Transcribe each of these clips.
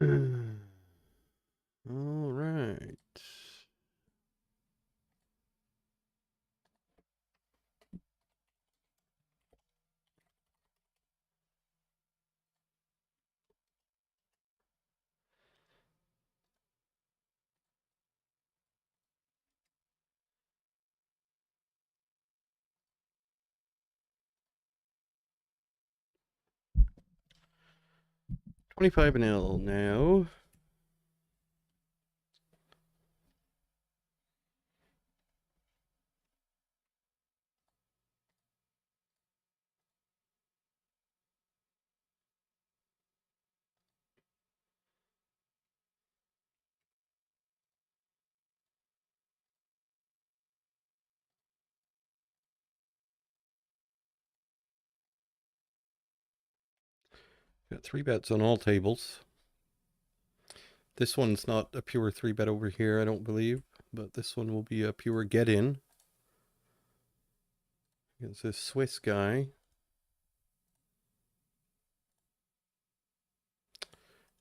All right. $25 an L now. Got 3 bets on all tables. This one's not a pure 3-bet over here, I don't believe, but this one will be a pure get-in against this Swiss guy.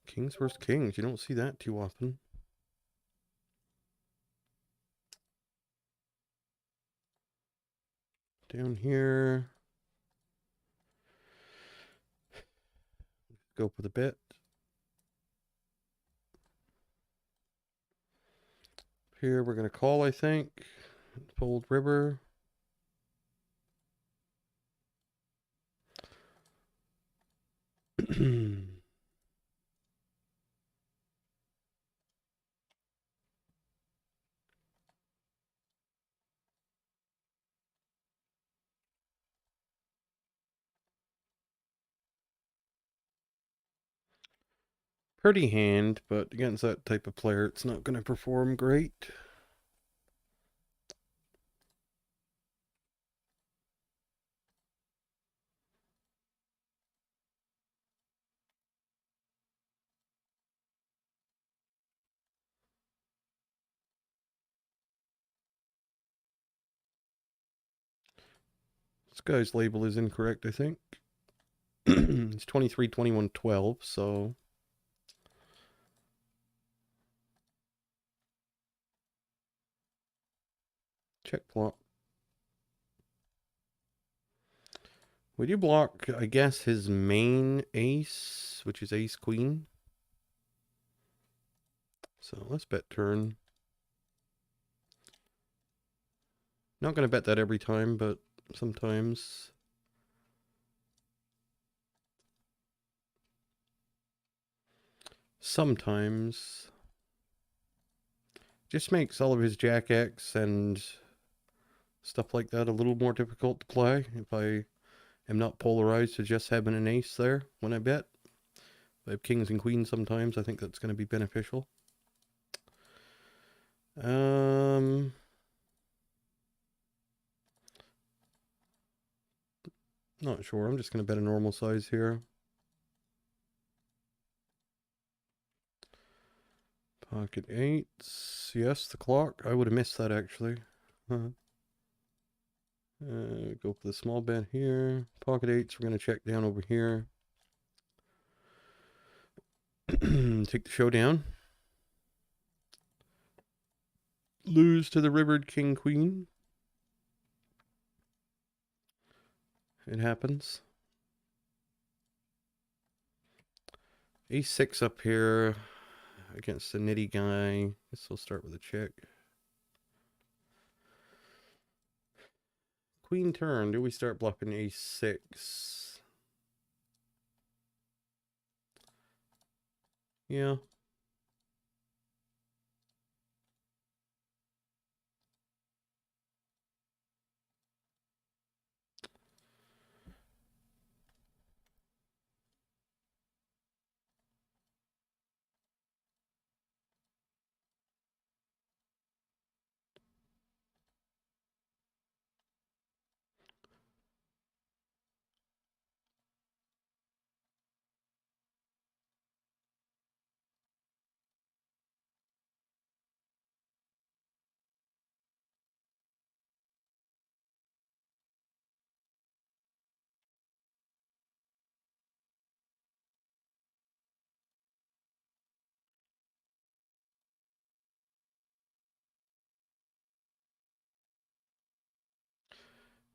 Kings versus kings. You don't see that too often. Down here. Go for the bet. Here we're going to call, I think. Fold river. Pretty hand, but against that type of player, it's not going to perform great. This guy's label is incorrect, I think. It's 23, 21, 12, so check block. Would you block, I guess, his main ace, which is ace queen? So let's bet turn. Not going to bet that every time, but sometimes. Sometimes. Just makes all of his jack X and stuff like that a little more difficult to play if I am not polarized to just having an ace there when I bet. If I have kings and queens sometimes, I think that's going to be beneficial. Not sure. I'm just going to bet a normal size here. Pocket eights. Yes, the clock. I would have missed that actually. Go for the small bet here. Pocket eights. We're going to check down over here. Take the show down. Lose to the rivered king queen. It happens. A6 up here against the nitty guy. Guess we'll start with a check. Queen turn. Do we start bluffing A6? Yeah.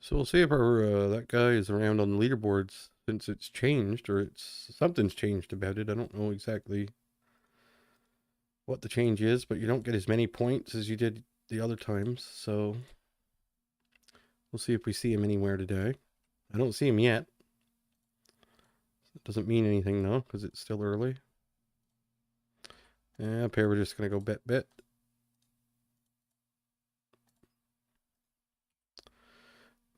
So we'll see if our that guy is around on the leaderboards since it's changed or it's something's changed about it. I don't know exactly what the change is, but you don't get as many points as you did the other times. So we'll see if we see him anywhere today. I don't see him yet. It doesn't mean anything though, because it's still early. Yeah, up here we're just gonna go bet.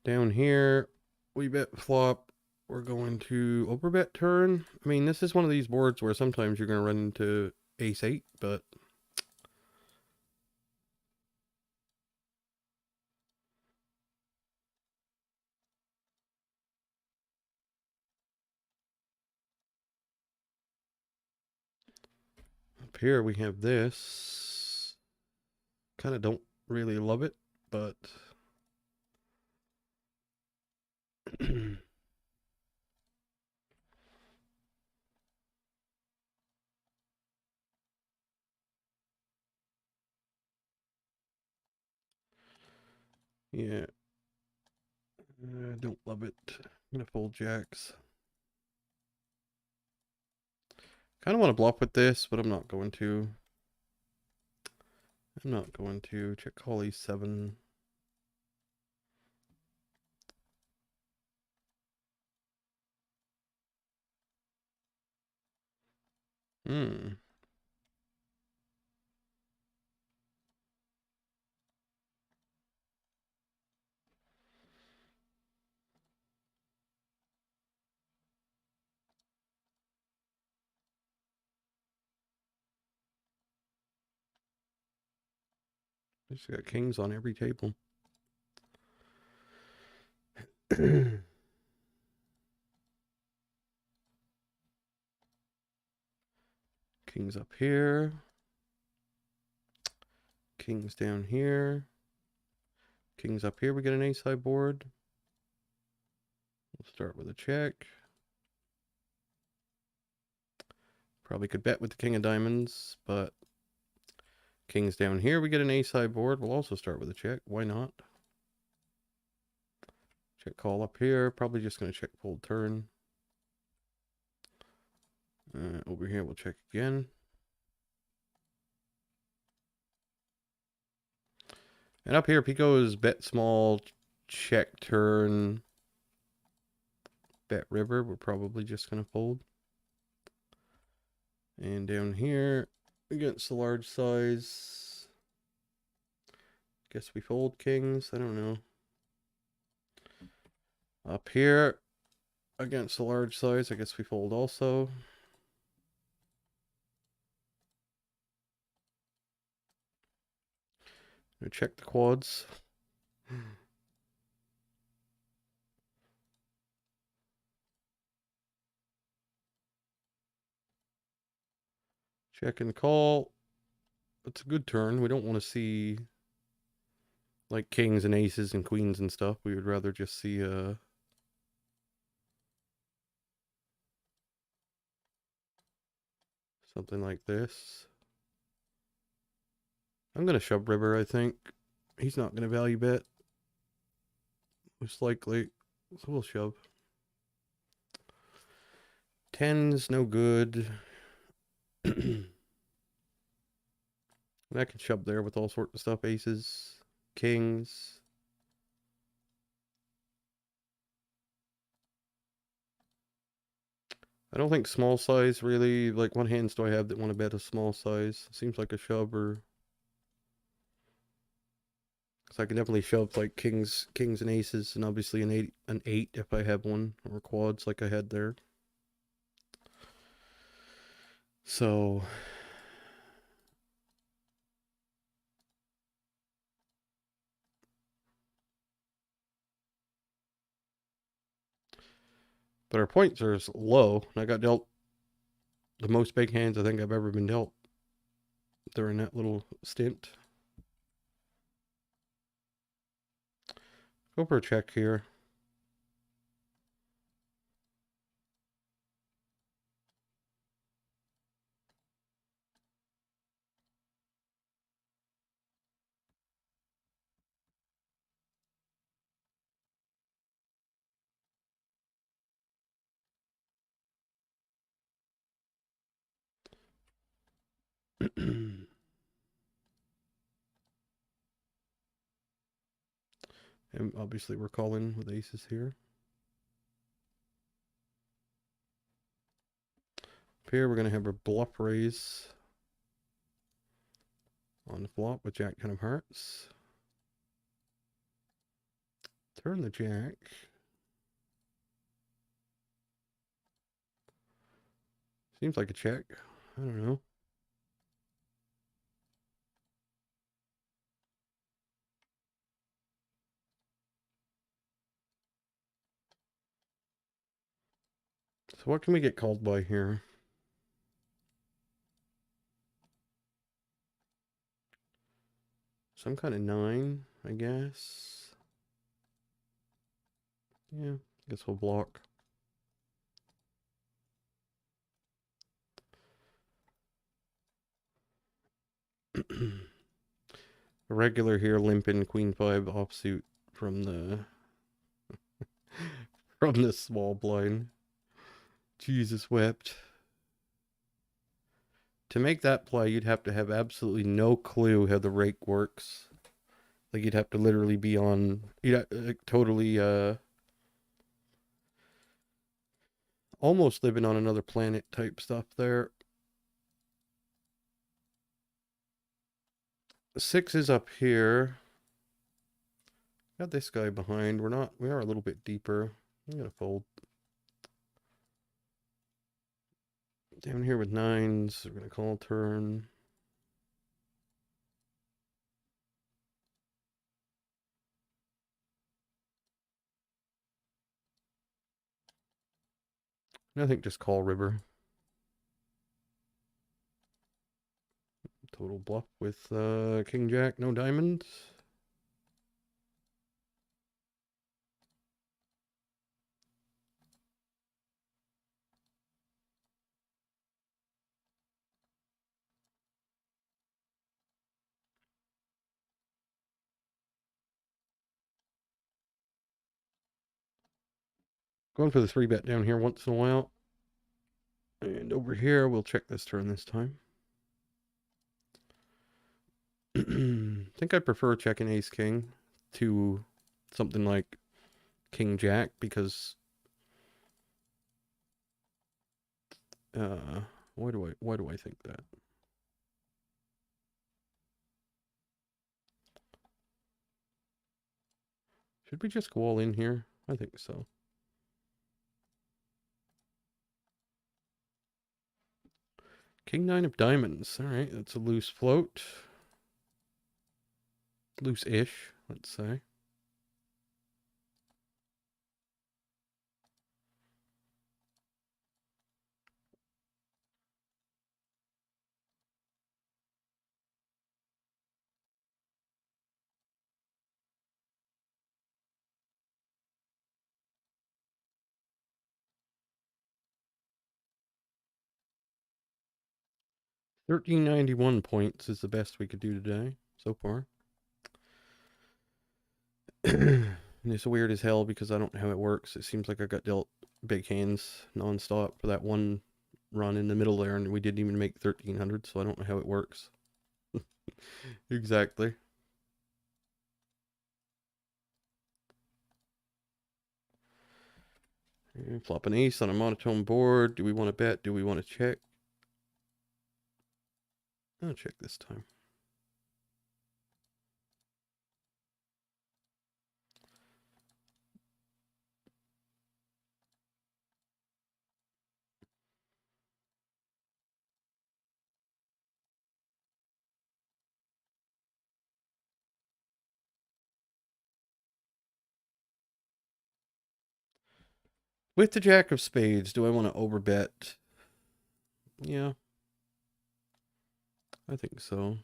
Down here, we bet flop. We're going to overbet turn. I mean, this is one of these boards where sometimes you're gonna run into ace 8, but up here we have this. Kind of don't really love it, but yeah, I don't love it. I'm gonna fold jacks. Kind of want to bluff with this, but I'm not going to. I'm not going to. Check call e7. Hmm. Just got kings on every table. Kings up here. Kings down here. Kings up here. We get an ace high board. We'll start with a check. Probably could bet with the king of diamonds, but kings down here. We get an ace high board. We'll also start with a check. Why not? Check call up here. Probably just going to check fold turn. Over here, we'll check again. And up here, Pico is bet small, check turn, bet river. We're probably just going to fold. And down here, against the large size, guess we fold kings. I don't know. Up here, against the large size, I guess we fold also. Check the quads. Check and call. It's a good turn. We don't want to see like kings and aces and queens and stuff. We would rather just see something like this. I'm gonna shove river, I think. He's not gonna value bet. Most likely. So we'll shove. Tens, no good. And I can shove there with all sorts of stuff. Aces, kings. I don't think small size really, like what hands do I have that want to bet a small size? Seems like a shove or... So I can definitely shove like kings and aces and obviously an eight if I have one, or quads like I had there. So but our points are low, and I got dealt the most big hands I think I've ever been dealt during that little stint. Go for a check here. And obviously we're calling with aces here. Up here we're going to have a bluff raise on the flop with Jack 10 of hearts. Turn the Jack. Seems like a check. I don't know. So what can we get called by here? Some kind of 9, I guess. Yeah, I guess we'll block. A regular here limping queen 5 offsuit from the from the small blind. Jesus wept. To make that play, you'd have to have absolutely no clue how the rake works. Like you'd have to literally be on, totally, almost living on another planet type stuff there. 6 is up here. Got this guy behind. We are a little bit deeper. I'm gonna fold. Down here with 9s, we're gonna call turn. I think just call river. Total bluff with King Jack, no diamonds. Going for the 3-bet down here once in a while. And over here, we'll check this turn this time. I think I prefer checking ace king to something like king jack because why do I think that? Should we just go all in here? I think so. King 9 of diamonds. All right, that's a loose float. Loose-ish, let's say. $13.91 points is the best we could do today so far. And it's weird as hell because I don't know how it works. It seems like I got dealt big hands nonstop for that one run in the middle there, and we didn't even make 1300, so I don't know how it works. Exactly. And flop an ace on a monotone board. Do we want to bet? Do we want to check? I'll check this time. With the jack of spades, do I want to overbet? Yeah, I think so.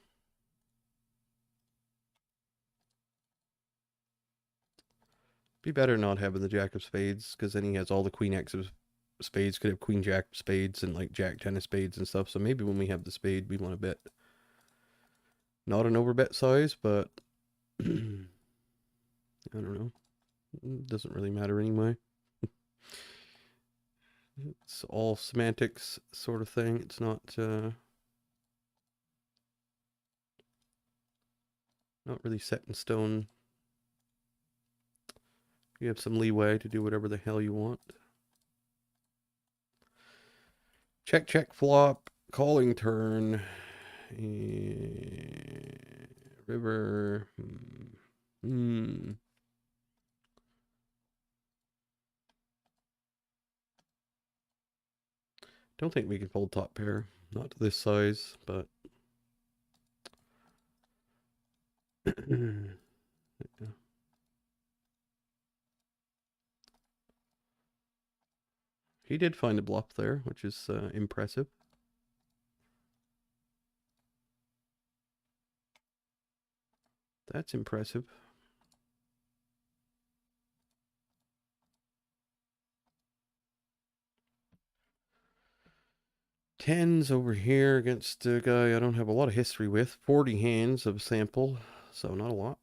Be better not having the jack of spades, because then he has all the queen x of spades, could have queen jack of spades and like jack 10 of spades and stuff. So maybe when we have the spade, we want to bet. Not an overbet size, but I don't know. It doesn't really matter anyway. It's all semantics sort of thing. It's not Not really set in stone. You have some leeway to do whatever the hell you want. Check, check, flop. Calling turn. River. Don't think we can fold top pair. Not to this size, but... He did find a bluff there, which is impressive. That's impressive. Tens over here against a guy I don't have a lot of history with. 40 hands of sample, so not a lot.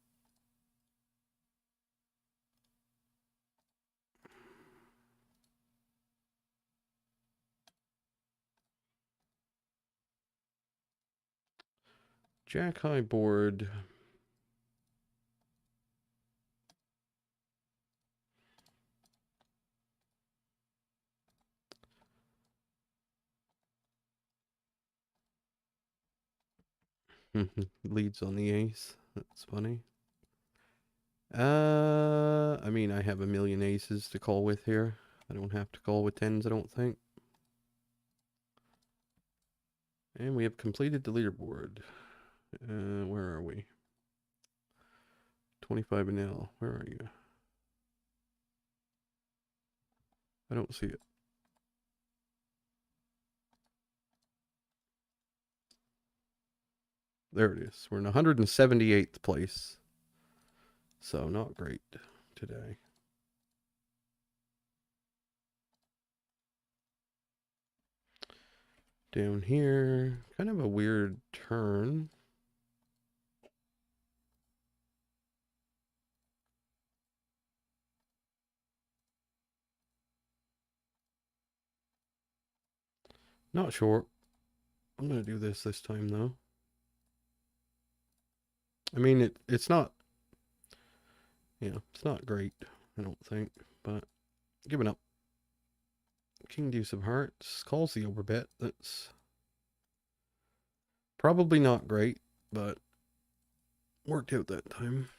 Jack high board. Leads on the ace. That's funny. I mean, I have a million aces to call with here. I don't have to call with tens, I don't think. And we have completed the leaderboard. Where are we? 25 and L. Where are you? I don't see it. There it is. We're in 178th place. So not great today. Down here, kind of a weird turn. Not sure. I'm going to do this time, though. I mean, it's not, it's not great, I don't think, but giving up. King deuce of hearts calls the overbet. That's probably not great, but worked out that time.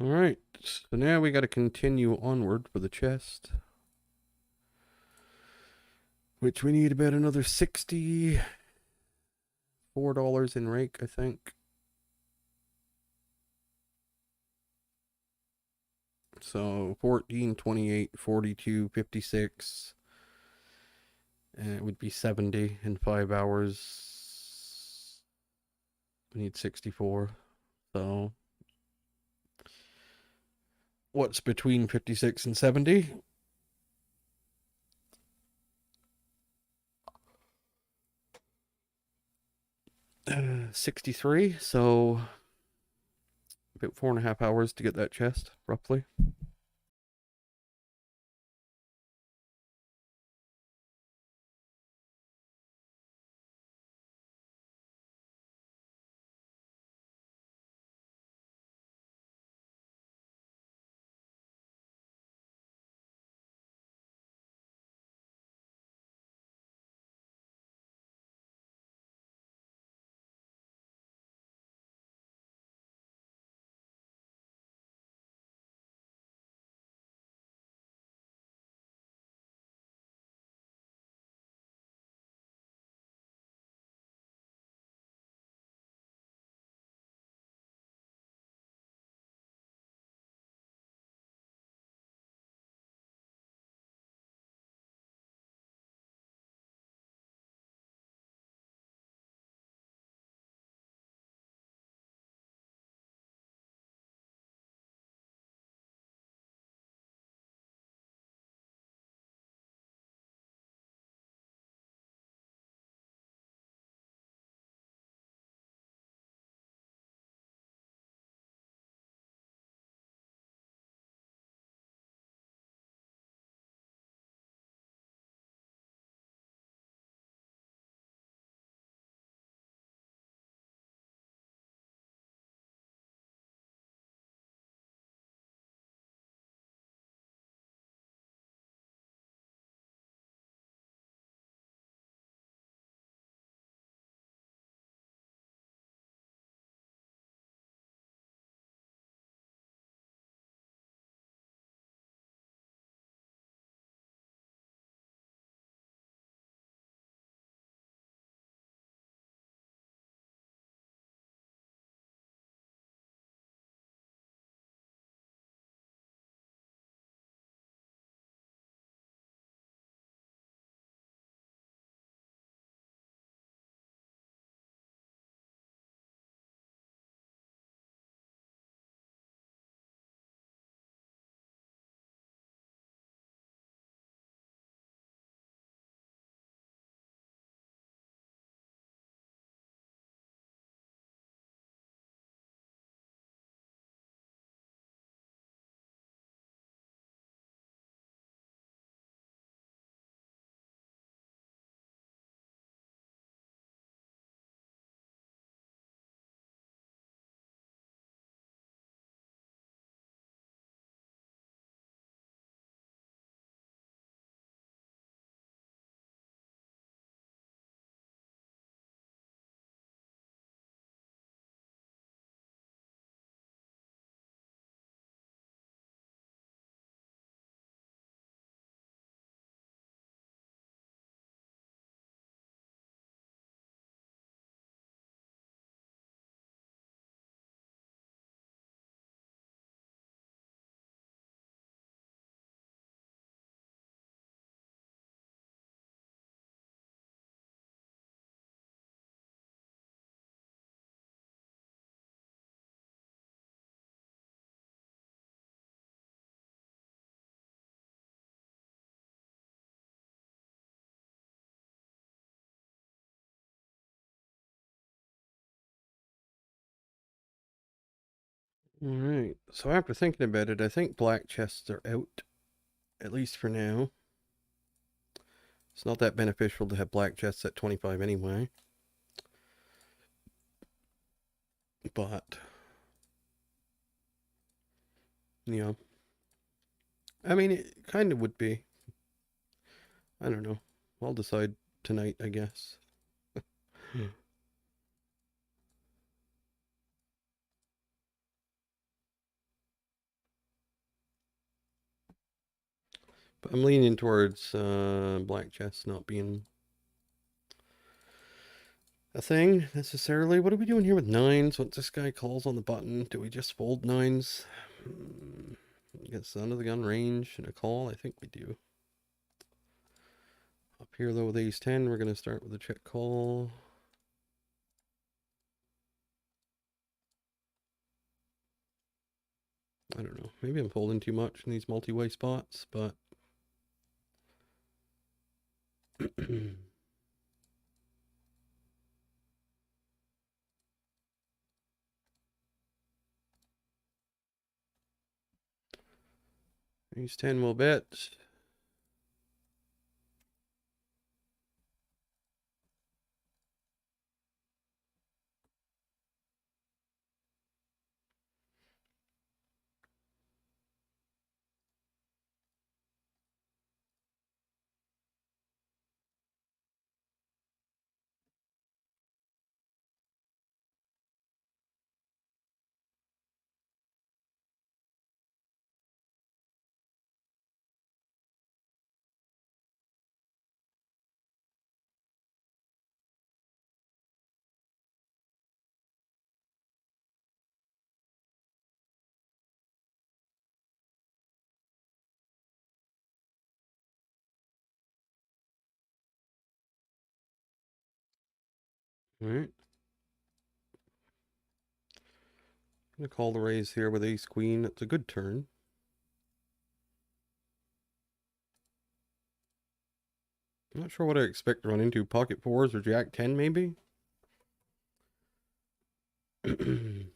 All right, so now we got to continue onward for the chest, which we need about another $64 in rake, I think. So 14, 28, 42, 56. And it would be 70 in 5 hours. We need 64. So what's between 56 and 70? 63. So about 4.5 hours to get that chest, roughly. Alright, so after thinking about it, I think black chests are out, at least for now. It's not that beneficial to have black chests at 25 anyway. But, yeah. I mean, it kind of would be. I don't know. I'll decide tonight, I guess. But I'm leaning towards black chests not being a thing necessarily. What are we doing here with nines? Once this guy calls on the button, do we just fold nines? Gets under the gun range and a call? I think we do. Up here though with ace 10, we're going to start with a check call. I don't know. Maybe I'm folding too much in these multi-way spots, but ace 10 will bet. All right. I'm going to call the raise here with ace queen. It's a good turn. I'm not sure what I expect to run into. Pocket fours or jack 10 maybe? It's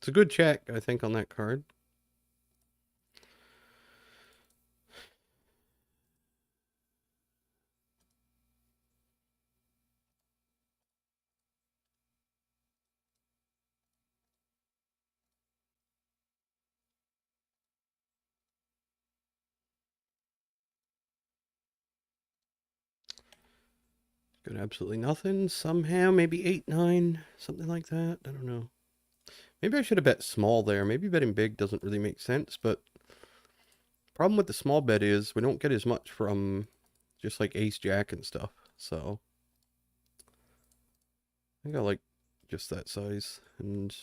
a good check, I think, on that card. Got absolutely nothing. Somehow, maybe 8, 9, something like that. I don't know. Maybe I should have bet small there. Maybe betting big doesn't really make sense, but problem with the small bet is we don't get as much from just like ace jack and stuff. So I think I like just that size and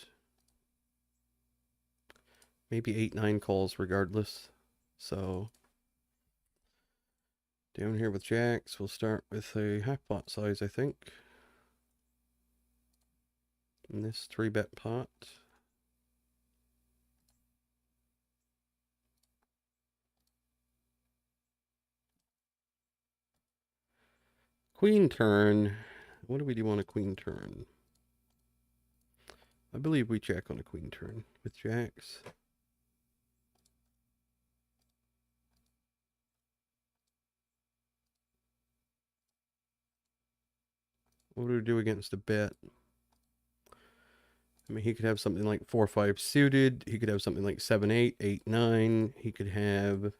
maybe 8, 9 calls regardless. So down here with jacks, we'll start with a half pot size, I think. In this 3-bet pot. Queen turn. What do we do on a queen turn? I believe we check on a queen turn with jacks. What do we do against a bet? I mean, he could have something like 4, 5 suited. He could have something like 7, 8, 8, 9. He could have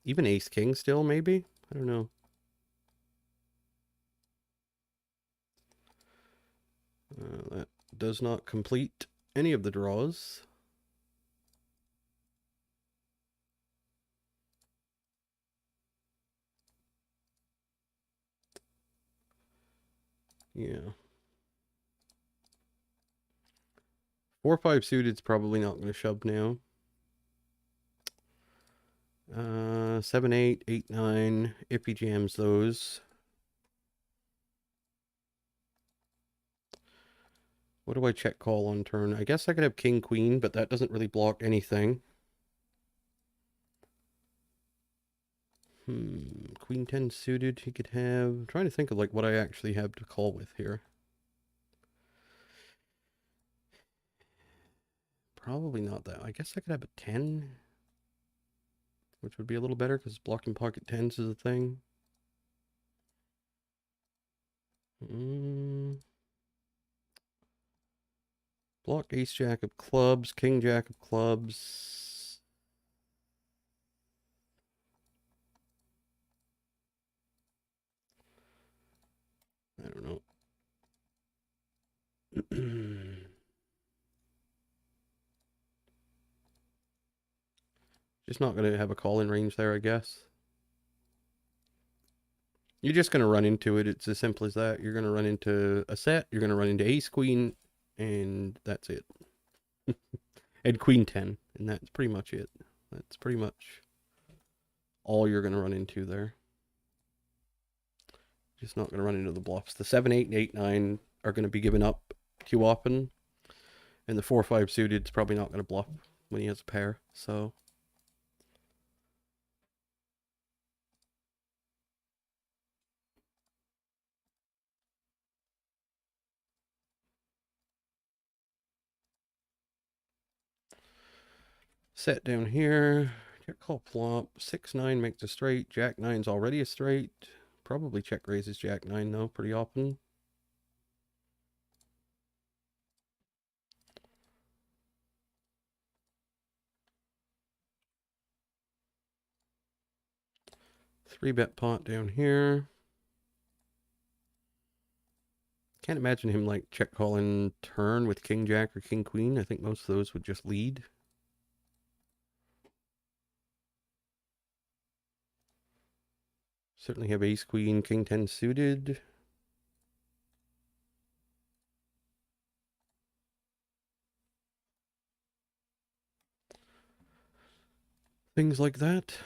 even ace king still, maybe? I don't know. That does not complete any of the draws. Yeah. 4, 5 suited's probably not going to shove now. 7, 8, 8, 9. If he jams those. What do I check call on turn? I guess I could have king, queen, but that doesn't really block anything. Queen 10 suited he could have. I'm trying to think of like what I actually have to call with here. Probably not that. I guess I could have a 10, which would be a little better because blocking pocket 10s is a thing. Block ace jack of clubs, king jack of clubs. I don't know. Just not going to have a call in range there, I guess. You're just going to run into it. It's as simple as that. You're going to run into a set. You're going to run into ace queen, and that's it. And queen 10, and that's pretty much it. That's pretty much all you're going to run into there. Just not going to run into the bluffs. The 7, 8, and 8, 9 are going to be given up too often, and the 4, 5 suited is probably not going to bluff when he has a pair. So set down here. Check call flop. 6, 9 makes a straight. Jack 9's already a straight. Probably check raises Jack 9 though pretty often. Three bet pot down here. Can't imagine him like check calling turn with king jack or king queen. I think most of those would just lead. Certainly have ace queen, king 10 suited. Things like that.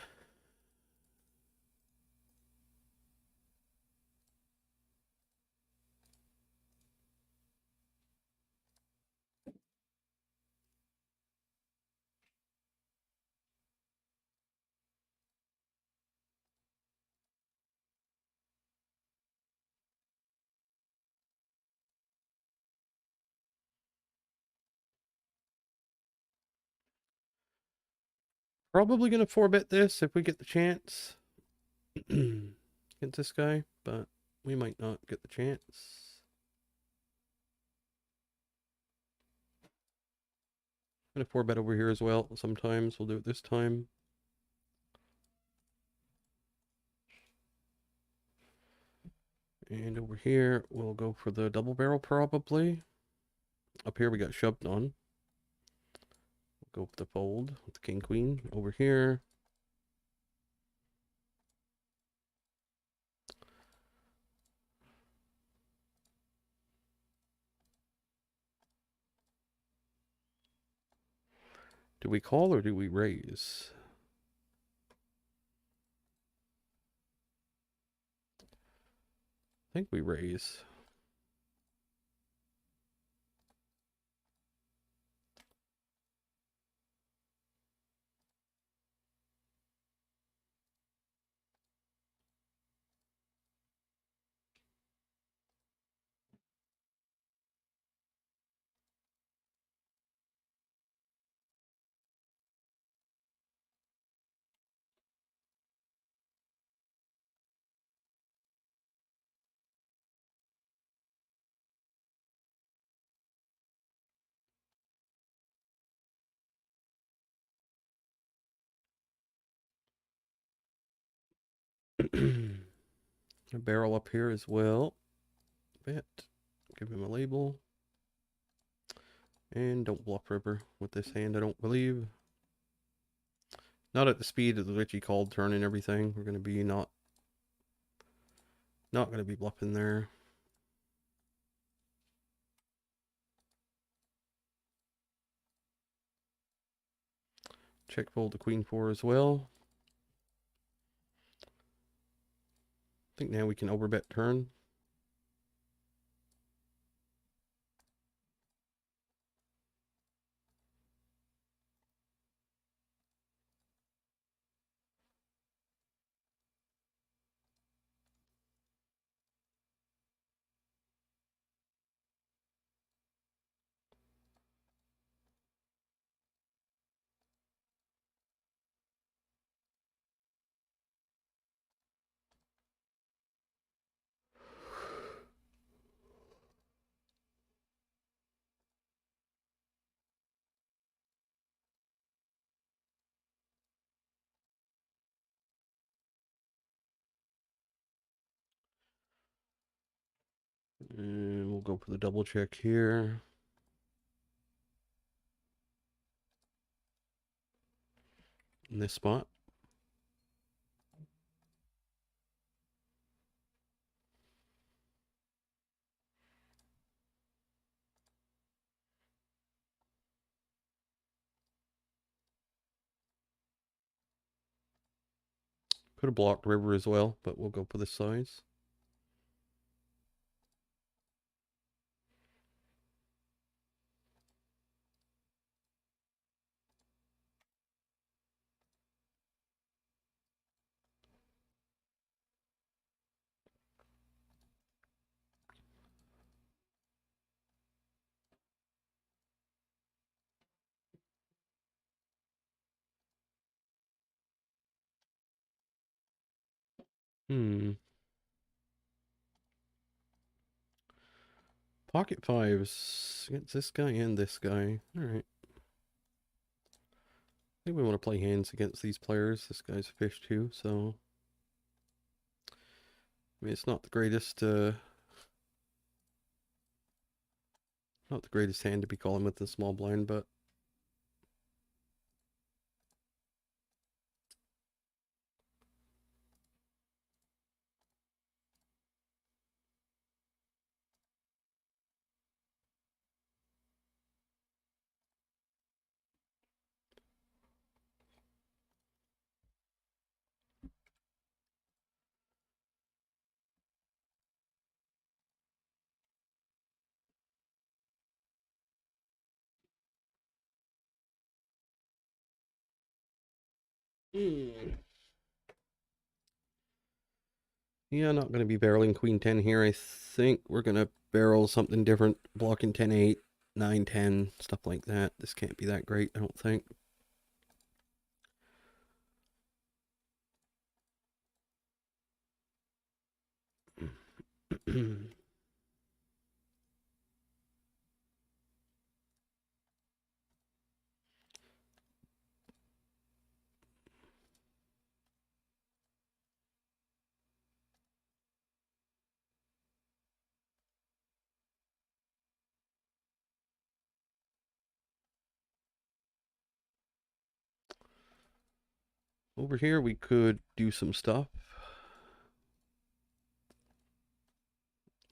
Probably going to 4-bet this if we get the chance against this guy, but we might not get the chance. I'm going to 4-bet over here as well sometimes. We'll do it this time. And over here, we'll go for the double barrel probably. Up here we got shoved on. Go with the fold with the king queen over here. Do we call or do we raise? I think we raise. A barrel up here as well. Bet. Give him a label. And don't bluff river with this hand, I don't believe. Not at the speed of the which he called turn and everything. We're going to be not going to be bluffing there. Check fold the queen 4 as well. I think now we can overbet turn. And we'll go for the double check here. In this spot. Could have blocked river as well, but we'll go for the size. Pocket fives against this guy and this guy. Alright. I think we want to play hands against these players. This guy's fish too, so I mean it's not the greatest not the greatest hand to be calling with the small blind, but yeah, not going to be barreling queen 10 here. I think we're going to barrel something different, blocking 10-8, 9-10, stuff like that. This can't be that great, I don't think. Over here we could do some stuff.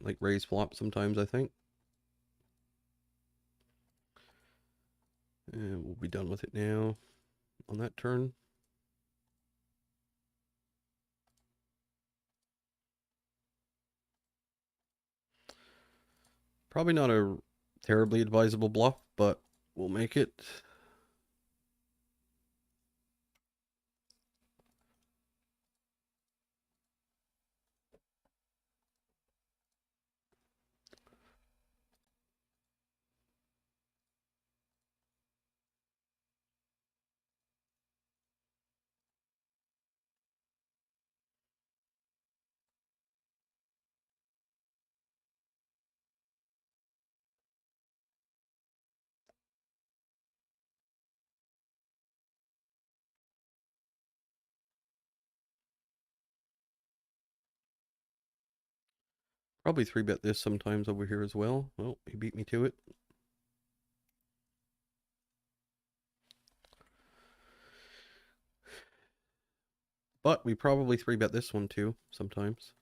Like raise flop sometimes, I think. And we'll be done with it now on that turn. Probably not a terribly advisable bluff, but we'll make it. Probably 3-bet this sometimes over here as well. Well, he beat me to it. But we probably 3-bet this one too sometimes.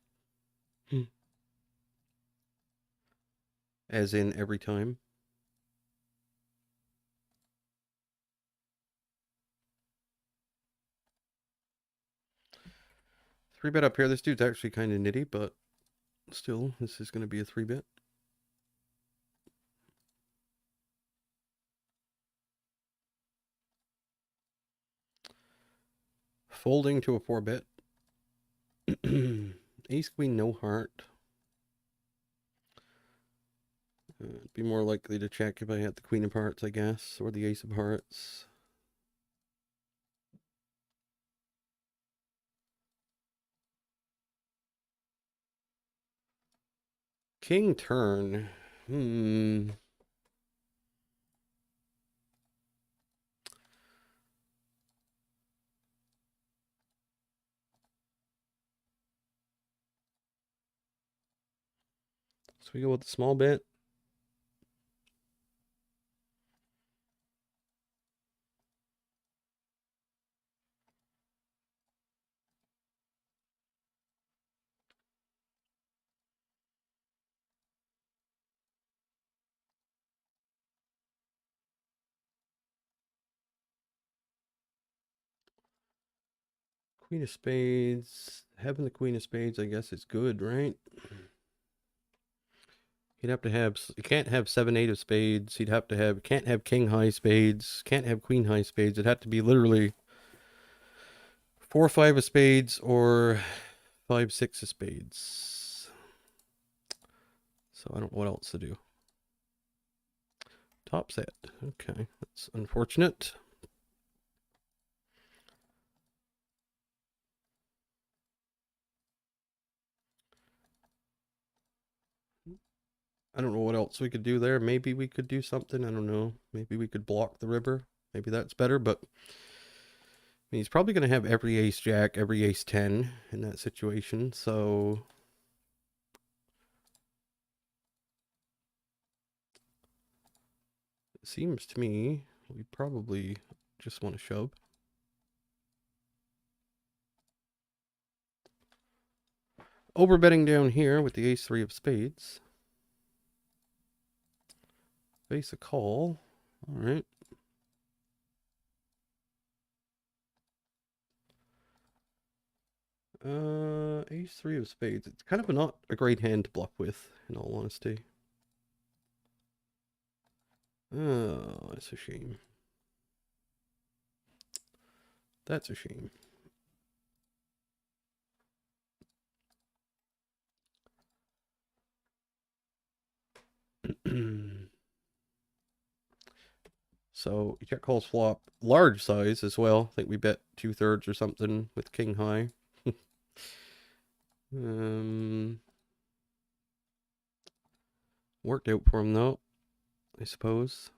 As in every time. 3-bet up here. This dude's actually kind of nitty, but still, this is going to be a 3-bet. Folding to a 4-bet. Ace, queen, no heart. It'd be more likely to check if I had the queen of hearts, I guess, or the ace of hearts. King turn. So we go with the small bet. Queen of spades. Having the queen of spades, I guess, is good, right? He'd have to have. He can't have 7-8 of spades. He'd have to have. Can't have king high spades. Can't have queen high spades. It'd have to be literally 4-5 of spades or 5-6 of spades. So I don't know what else to do. Top set. Okay, that's unfortunate. I don't know what else we could do there. Maybe we could do something. I don't know. Maybe we could block the river. Maybe that's better, but he's probably going to have every ace jack, every ace 10 in that situation. So it seems to me we probably just want to shove. Overbetting down here with the ace 3 of spades. Face a call. All right. Ace 3 of spades. It's kind of not a great hand to bluff with, in all honesty. Oh, that's a shame. That's a shame. So you check calls flop, large size as well. I think we bet 2/3 or something with king high. Worked out for him though, I suppose.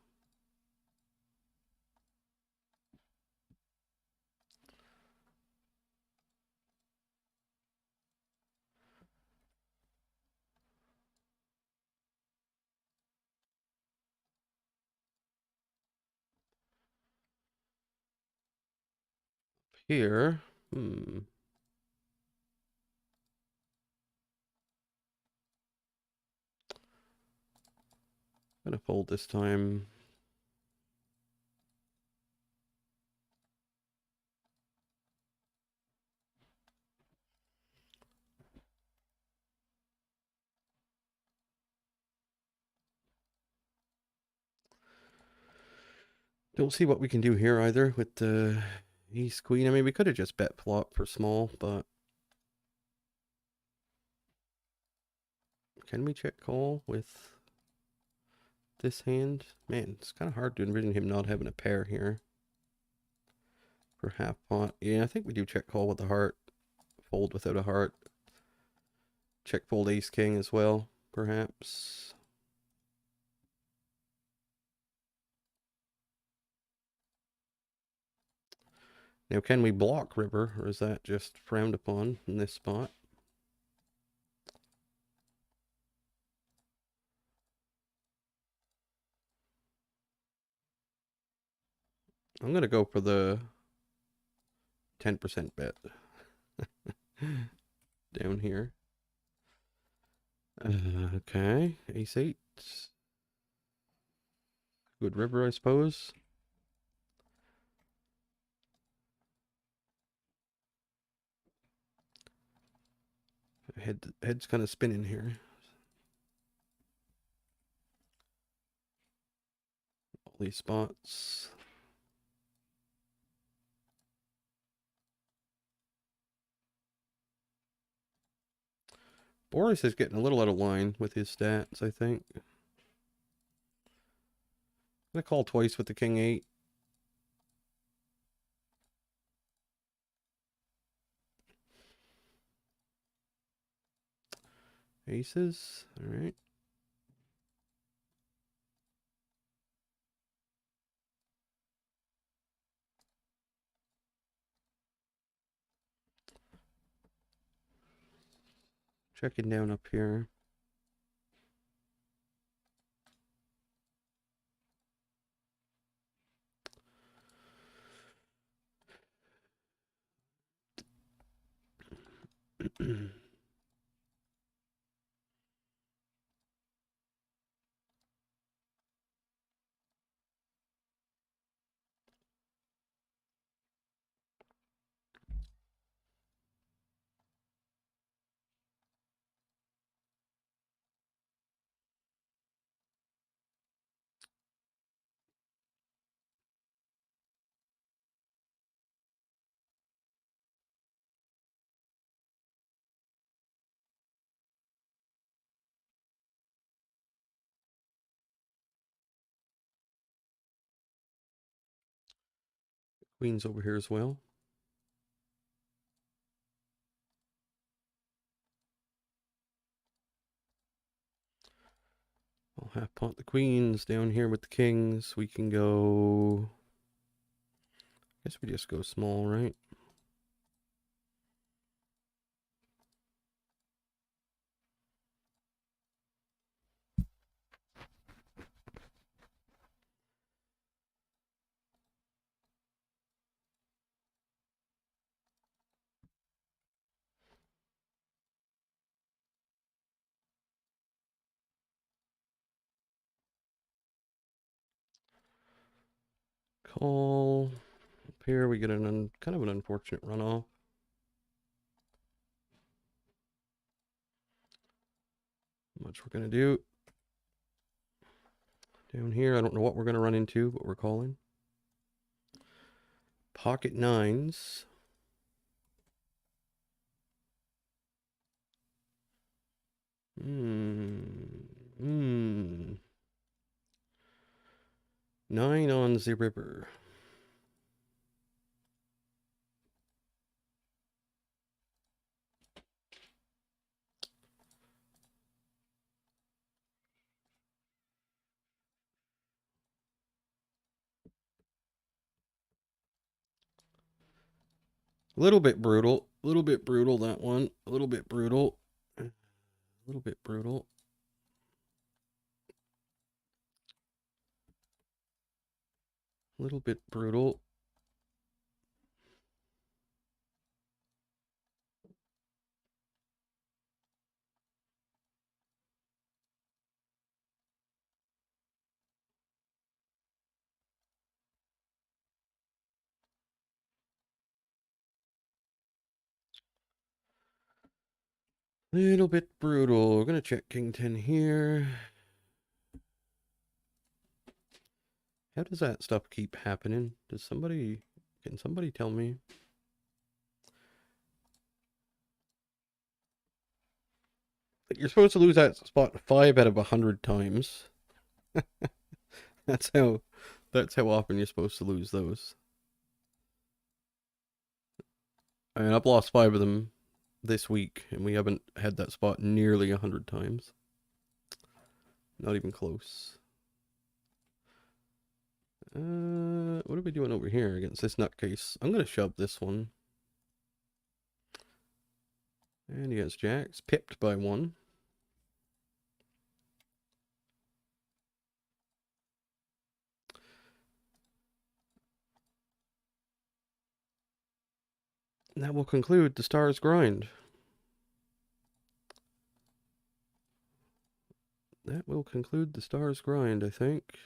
Here, gonna fold this time. Don't see what we can do here either with the ace queen. I mean, we could have just bet flop for small, but can we check call with this hand? Man, it's kind of hard to envision him not having a pair here for half pot. Yeah, I think we do check call with the heart, fold without a heart. Check fold ace king as well, perhaps. Now, can we block river, or is that just frowned upon in this spot? I'm going to go for the 10% bet down here. Okay, ace 8. Good river, I suppose. Head's kind of spinning here. All these spots. Boris is getting a little out of line with his stats, I think. I'm going to call twice with the king 8. Aces, all right. Checking down up here. Queen's over here as well. I'll half pot the queens down here with the kings. We can go. I guess we just go small, right? Call. Up here we get kind of an unfortunate runoff. Much we're gonna do. Down here, I don't know what we're gonna run into, but we're calling. Pocket nines. Nine on the river. A little bit brutal. A little bit brutal, that one. A little bit brutal. A little bit brutal. A little bit brutal. Little bit brutal. We're gonna check King 10 here. How does that stuff keep happening? Can somebody tell me? You're supposed to lose that spot 5 out of 100 times. That's how often you're supposed to lose those. I mean, I've lost 5 of them this week, and we haven't had that spot nearly 100 times. Not even close. What are we doing over here against this nutcase? I'm gonna shove this one. And against jacks, pipped by 1. And that will conclude the Stars grind. That will conclude the Stars grind, I think.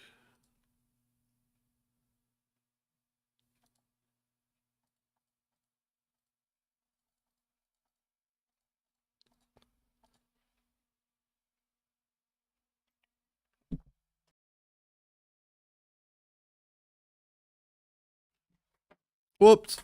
Whoops.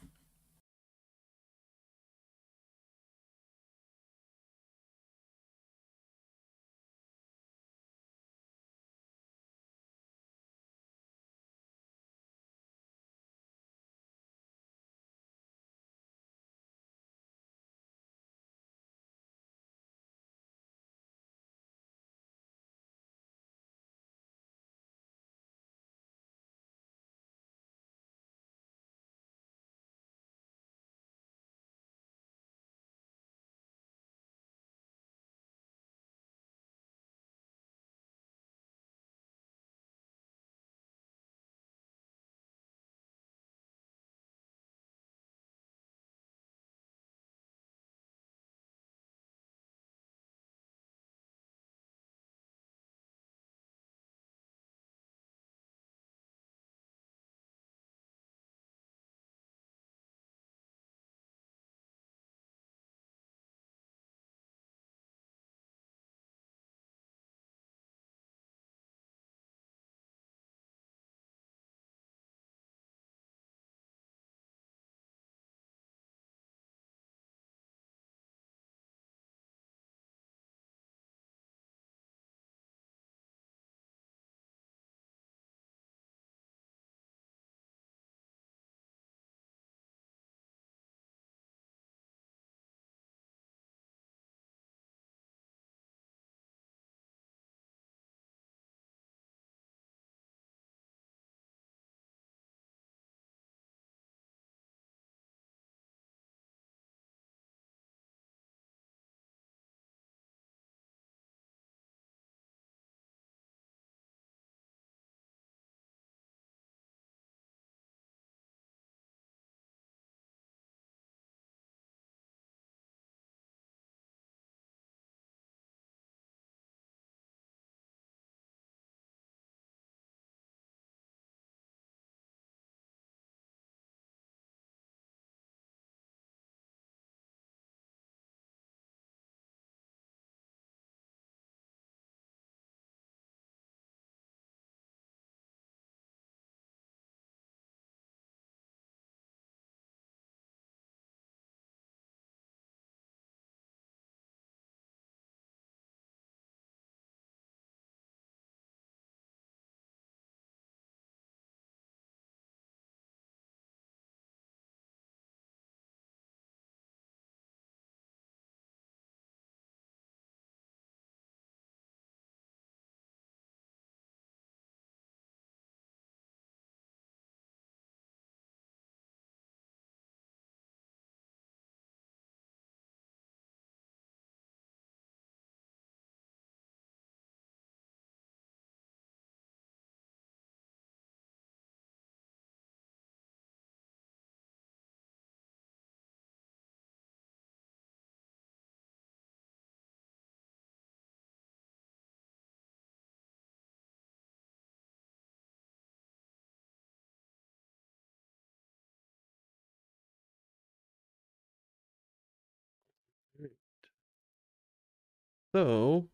So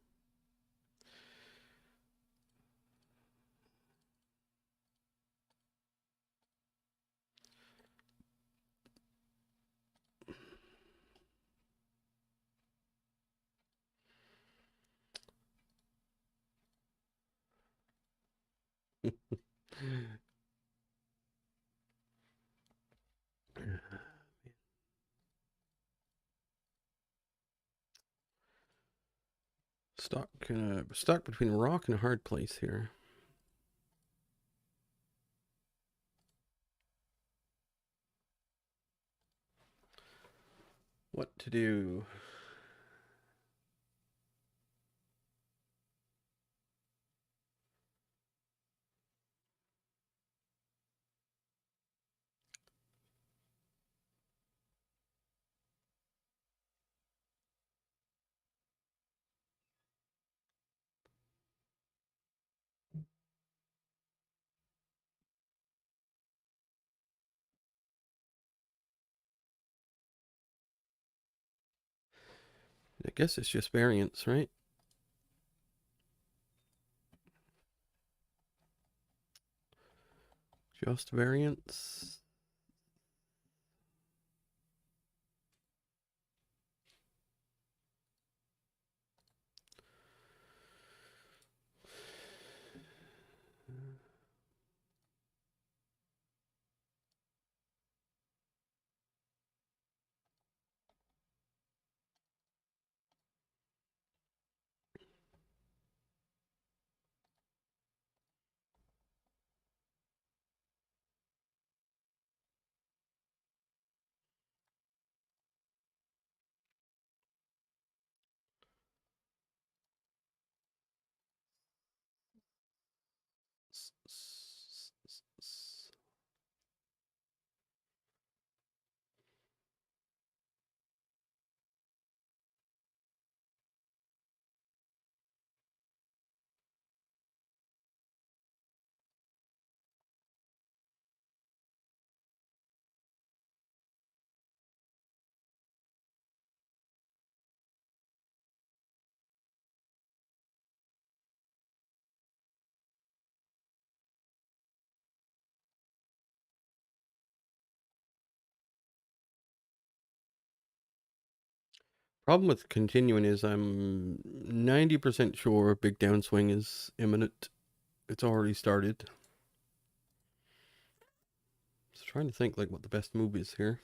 stuck between a rock and a hard place here. What to do? I guess it's just variance, right? Just variance. Problem with continuing is I'm 90% sure a big downswing is imminent. It's already started. Just trying to think like what the best move is here.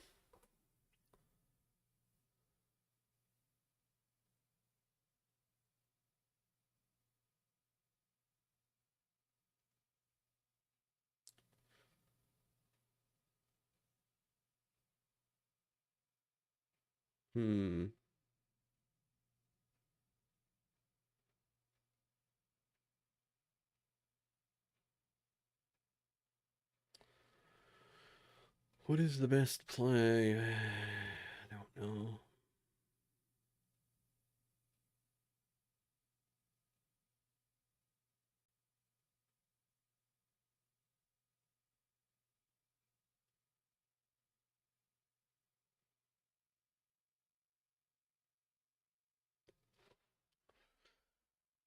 Hmm. What is the best play? I don't know.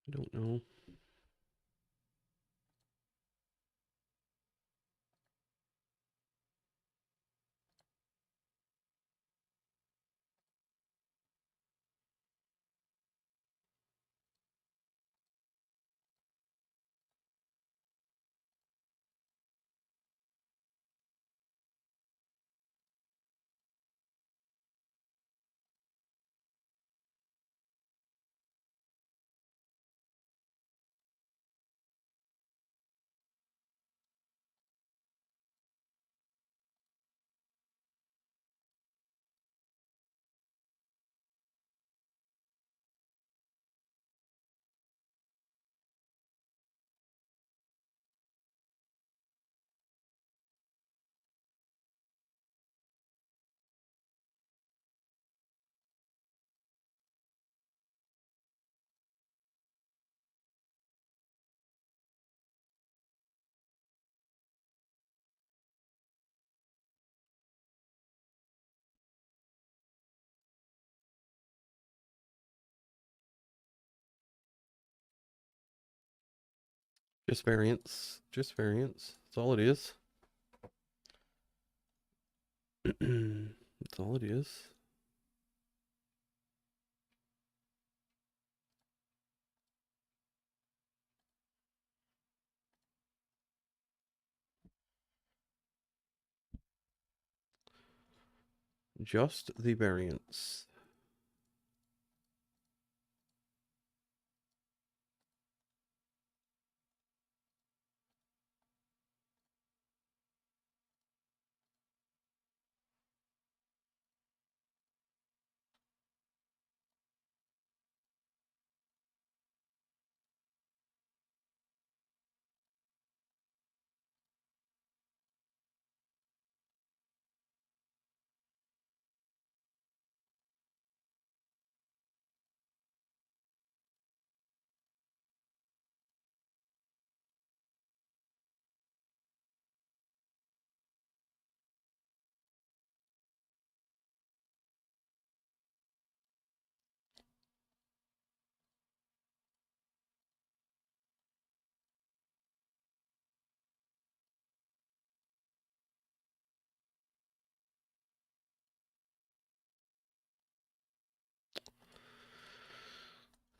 I don't know. Just variance. Just variance. That's all it is. That's all it is. Just the variance.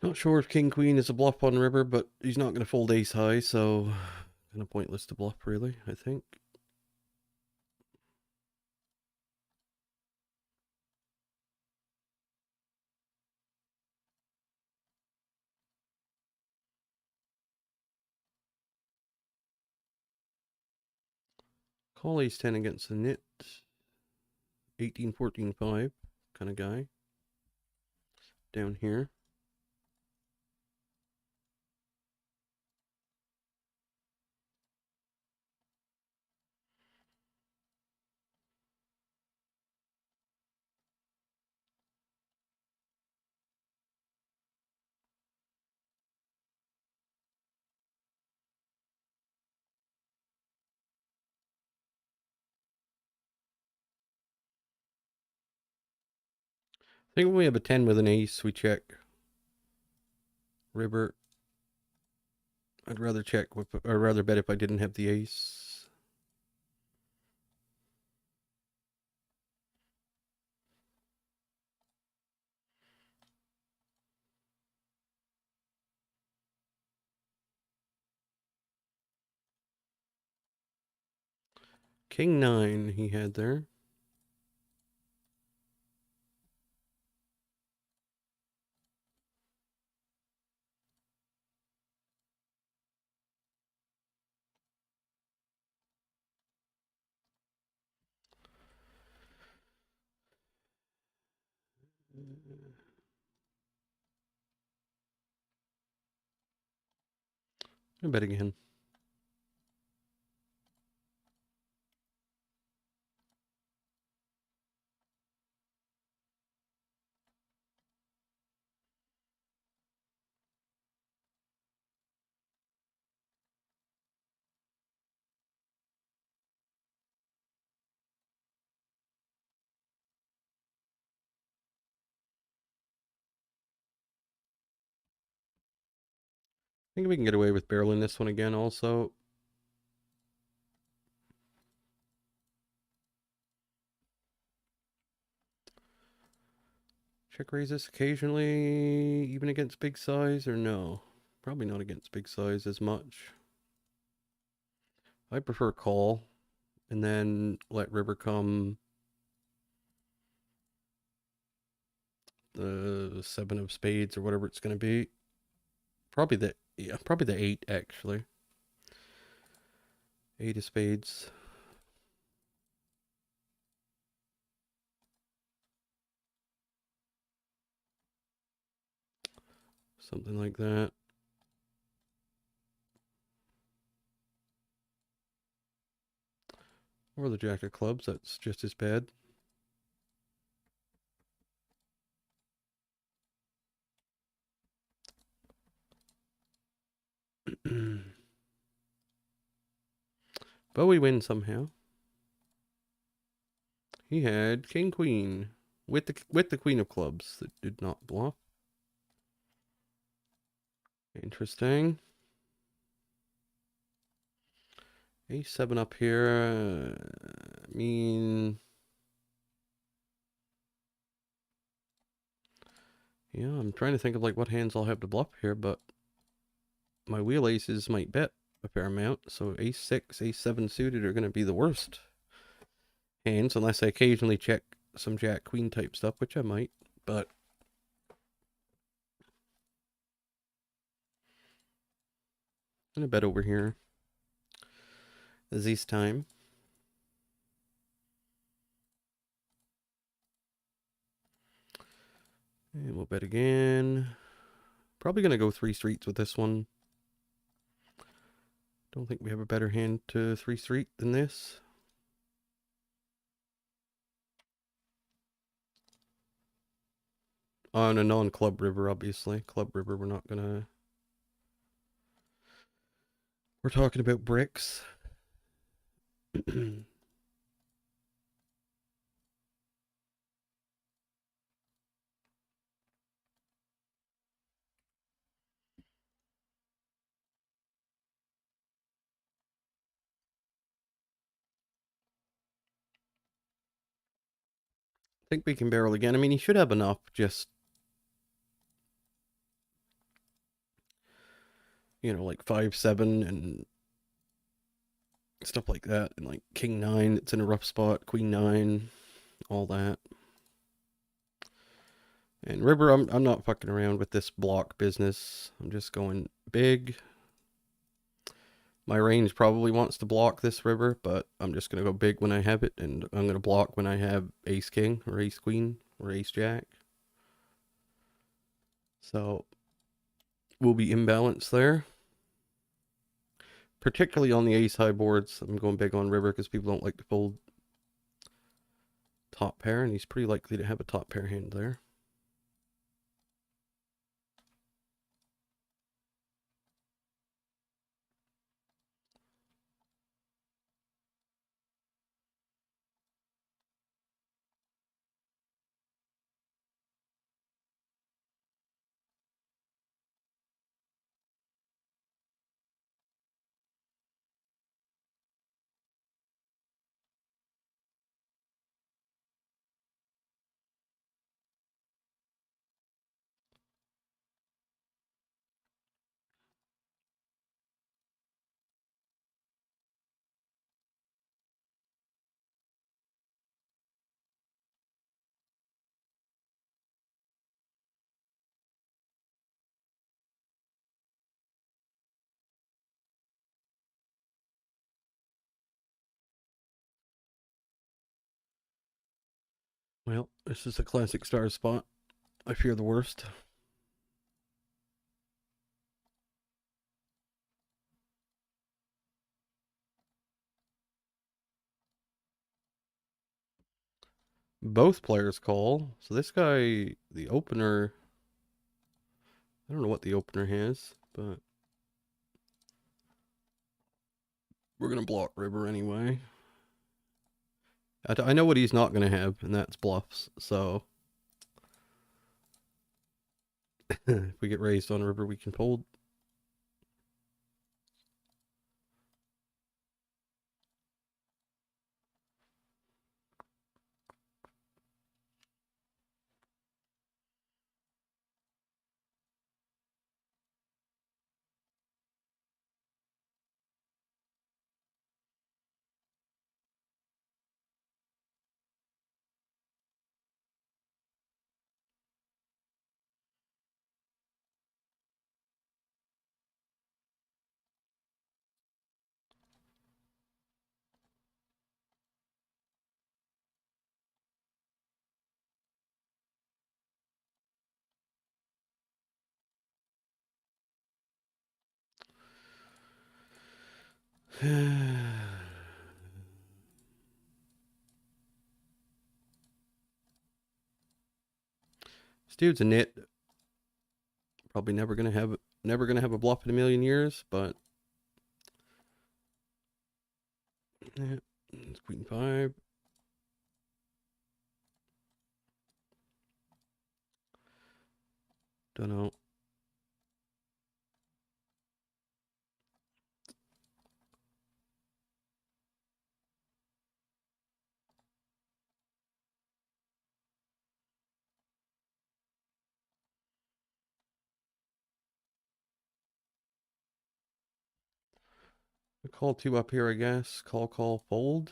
Not sure if King Queen is a bluff on river, but he's not going to fold ace high, so kind of pointless to bluff, really, I think. Call ace 10 against the nit. 18, 14, 5 kind of guy. Down here. I think when we have a 10 with an ace, we check river. I'd rather check with, or rather bet if I didn't have the ace. King 9 he had there. I bet again. I think we can get away with barreling this one again also. Check raise this occasionally, even against big size, or no? Probably not against big size as much. I prefer call, and then let river come the 7 of spades or whatever it's going to be. Probably the 8 actually. 8 of spades. Something like that. Or the jack of clubs, that's just as bad. But we win somehow. He had king queen with the queen of clubs that did not bluff. Interesting. A7 up here. I mean, yeah, I'm trying to think of like what hands I'll have to bluff here, but my wheel aces might bet a fair amount. So A6, A7 suited are going to be the worst hands, unless I occasionally check some Jack Queen type stuff, which I might. But I'm going to bet over here this time. And we'll bet again. Probably going to go 3 streets with this one. Don't think we have a better hand to 3 street than this. On a non-club river, obviously. Club river, we're not gonna... We're talking about bricks. I think we can barrel again. I mean, he should have enough, just... You know, like 5-7 and stuff like that. And like King 9, it's in a rough spot. Queen 9, all that. And river, I'm not fucking around with this block business. I'm just going big. My range probably wants to block this river, but I'm just going to go big when I have it, and I'm going to block when I have ace king or ace queen or ace jack. So we'll be imbalanced there. Particularly on the ace high boards. I'm going big on river because people don't like to fold top pair, and he's pretty likely to have a top pair hand there. Well, this is a classic star spot. I fear the worst. Both players call. So this guy, the opener, I don't know what the opener has, but we're going to block river anyway. I know what he's not going to have, and that's bluffs. So if we get raised on river, we can fold. This dude's a nit. Probably never gonna have a bluff in a million years, but yeah, it's queen 5. Don't know. Call two up here, I guess. Call, fold.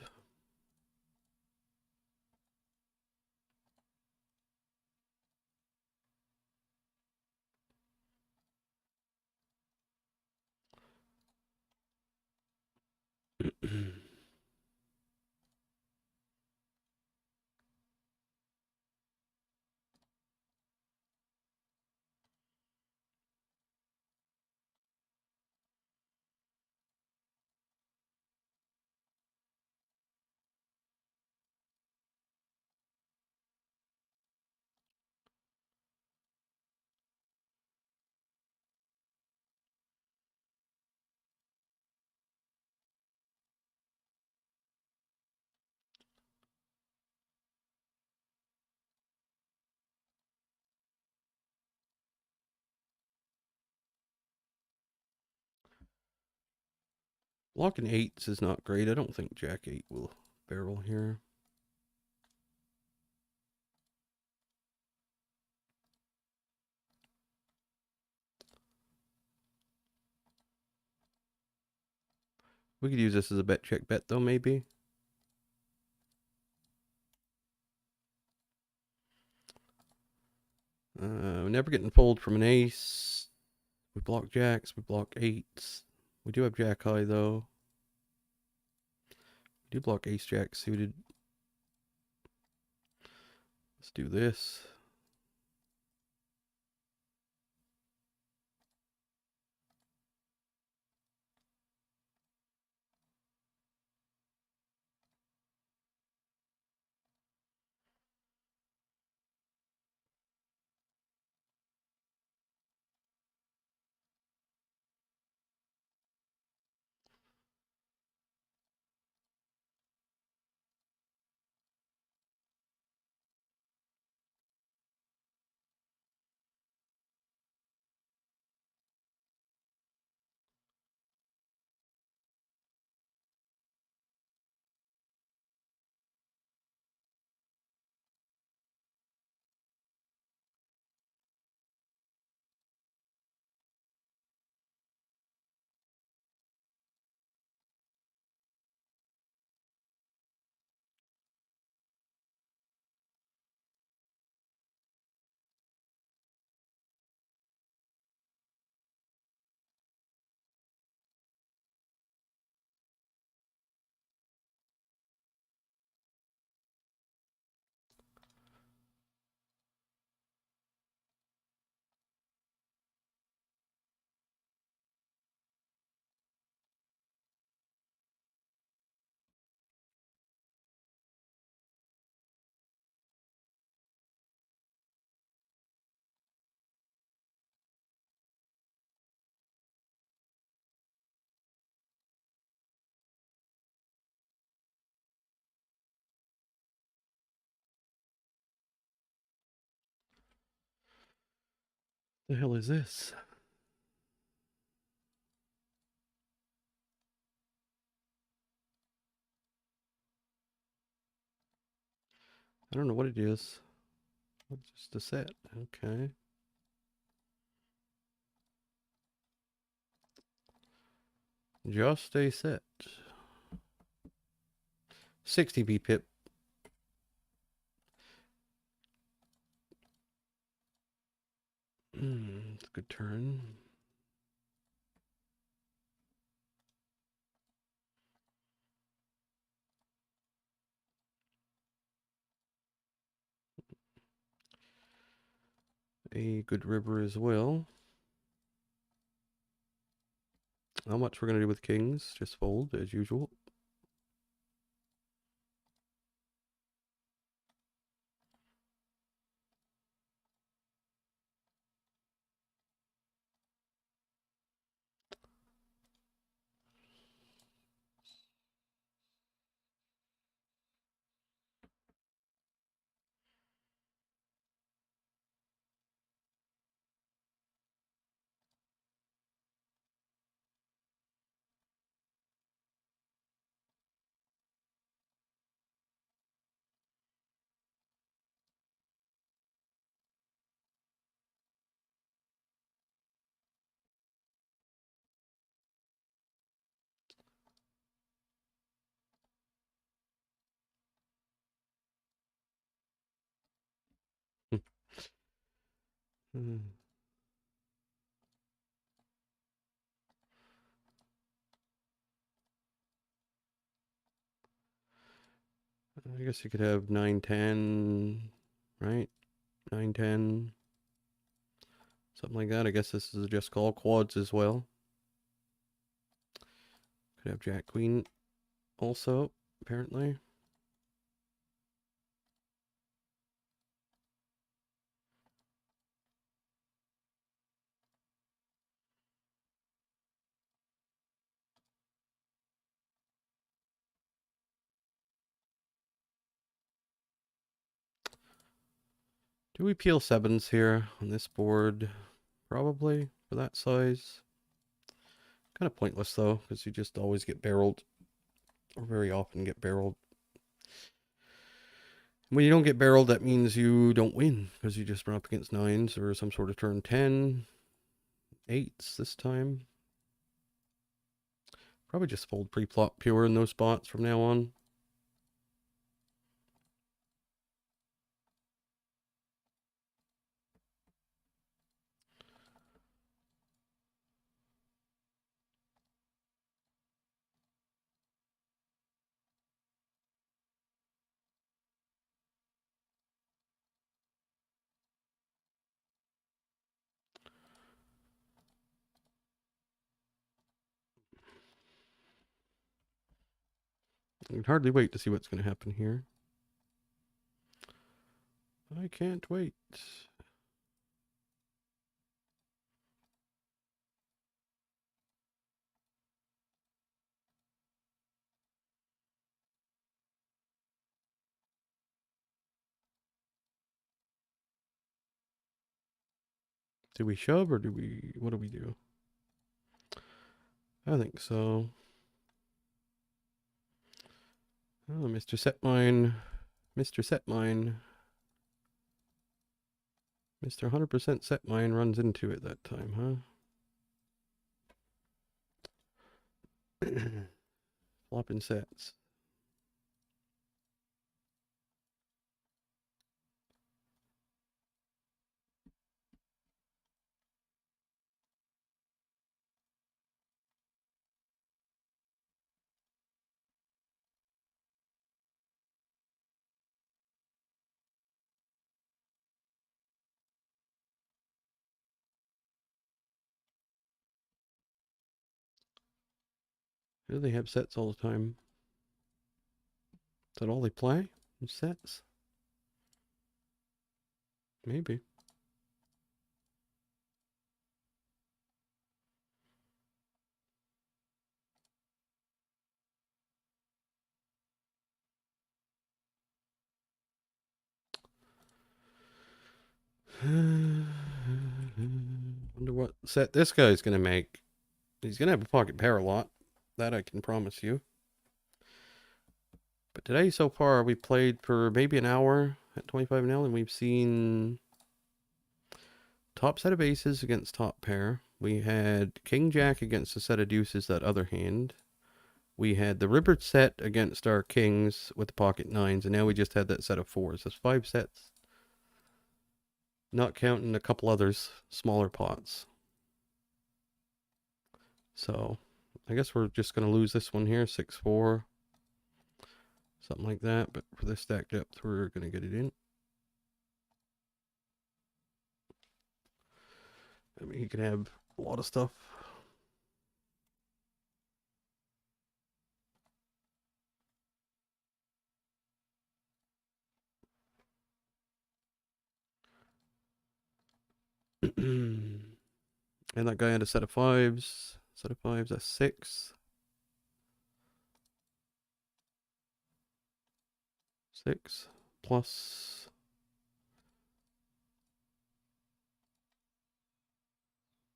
Blocking eights is not great. I don't think Jack 8 will barrel here. We could use this as a bet check bet though, maybe. We're never getting fold from an ace. We block jacks, we block eights. We do have jack high though. We do block ace jack suited. Let's do this. The hell is this? I don't know what it is. It's just a set. Okay. Just a set. 60 B pip. It's a good turn. A good river as well. How much we're going to do with kings? Just fold as usual. I guess you could have 9-10, right? 9-10, something like that. I guess this is just called quads as well. Could have Jack Queen also, apparently. Do we peel sevens here on this board? Probably, for that size. Kind of pointless though, because you just always get barreled, or very often get barreled. When you don't get barreled, that means you don't win, because you just run up against nines or some sort of turn 10, 8s this time. Probably just fold pre-flop pure in those spots from now on. I can hardly wait to see what's going to happen here. I can't wait. Do we shove or what do we do? I think so. Oh, Mr. Setmine. Mr. Setmine. Mr. 100% Setmine runs into it that time, huh? Flopping sets. Do they have sets all the time? Is that all they play? Sets? Maybe. Wonder what set this guy's gonna make. He's gonna have a pocket pair a lot. That I can promise you. But today, so far, we played for maybe an hour at 25 an hour, and we've seen top set of aces against top pair. We had King Jack against a set of deuces that other hand. We had the river set against our kings with the pocket nines, and now we just had that set of fours. That's 5 sets. Not counting a couple others, smaller pots. So, I guess we're just going to lose this one here, 6-4. Something like that, but for this stack depth, we're going to get it in. I mean, he can have a lot of stuff. And that guy had a set of fives. Set of fives, that's 6. 6 plus.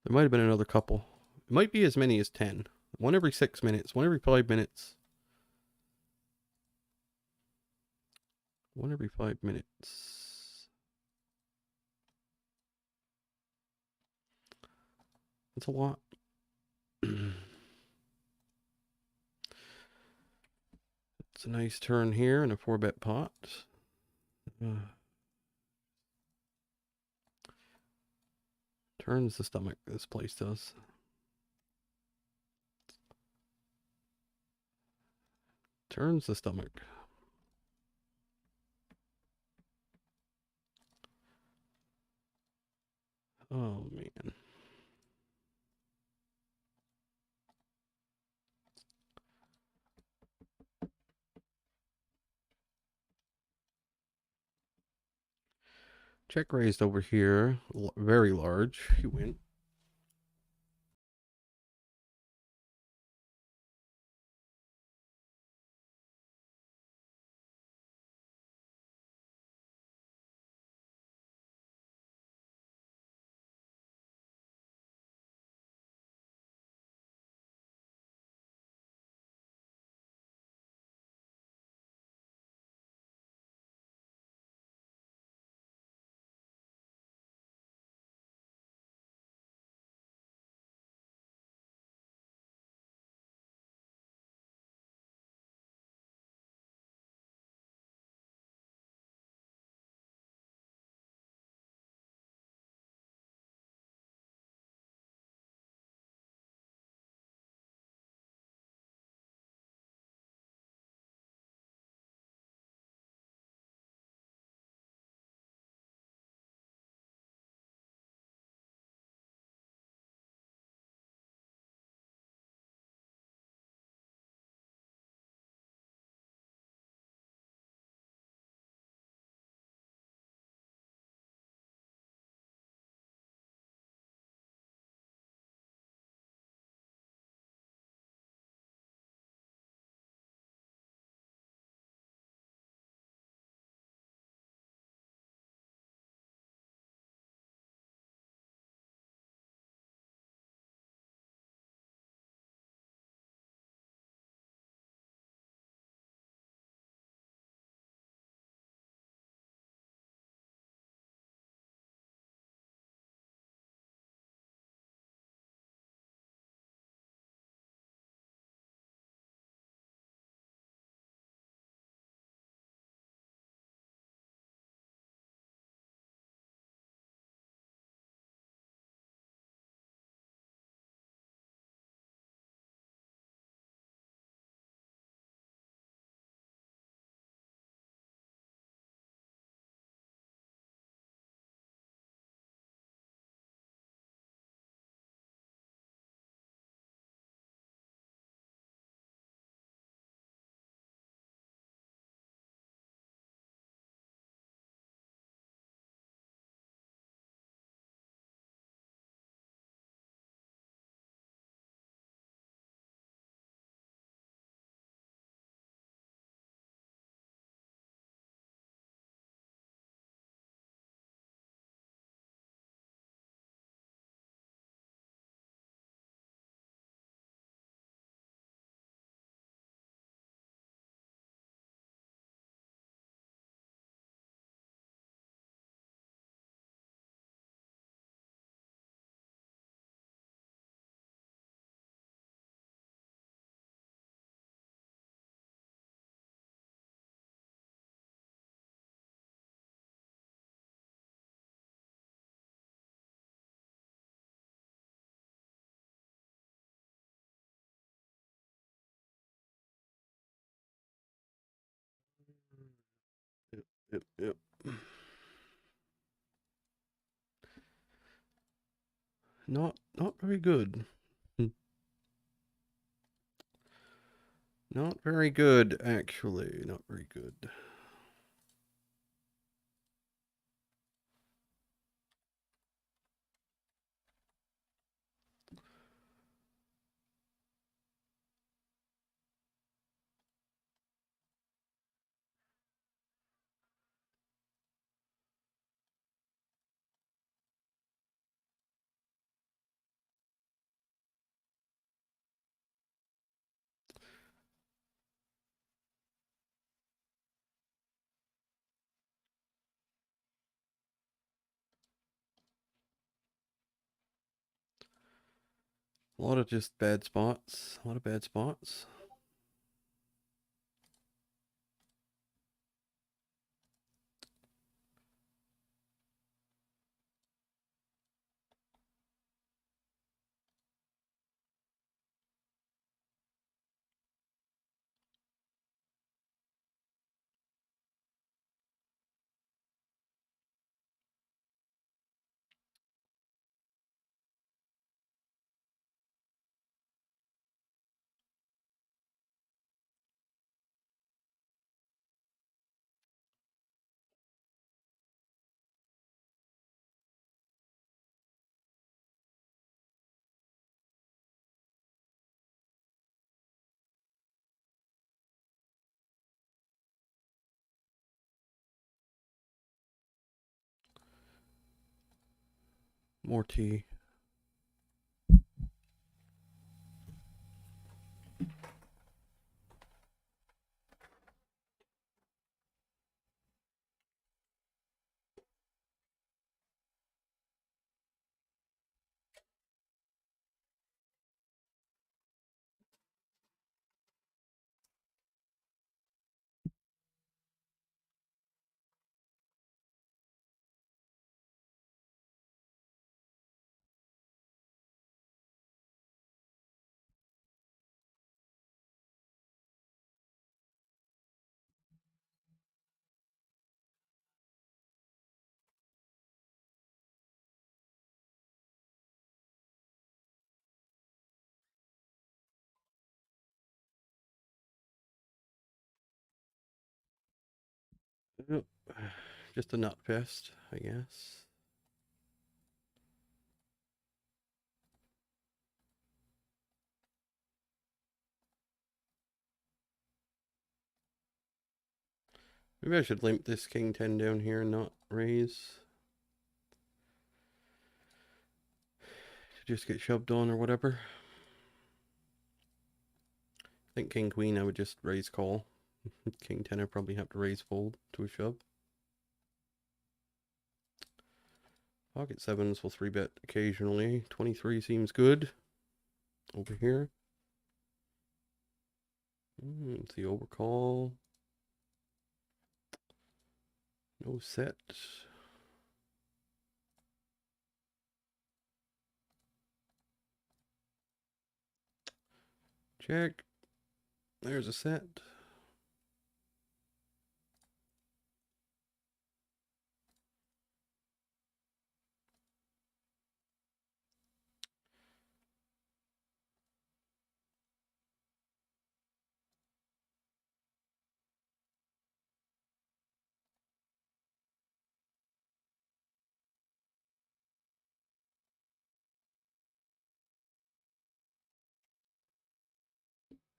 There might have been another couple. It might be as many as 10. One every 6 minutes, one every 5 minutes. One every 5 minutes. That's a lot. It's a nice turn here in a 4-bet pot. Turns the stomach, this place does. Turns the stomach. Oh, man. Check raised over here. Very large. You win. Yep. Not very good. Not very good, actually. Not very good. A lot of just bad spots. A lot of bad spots. more tea. Yep. Just a nut fest, I guess. Maybe I should limp this king 10 down here and not raise. Just get shoved on or whatever. I think king queen I would just raise call. King 10 I probably have to raise fold to a shove. Pocket sevens will 3-bet occasionally. 23 seems good. Over here. It's the overcall. No set. Check. There's a set.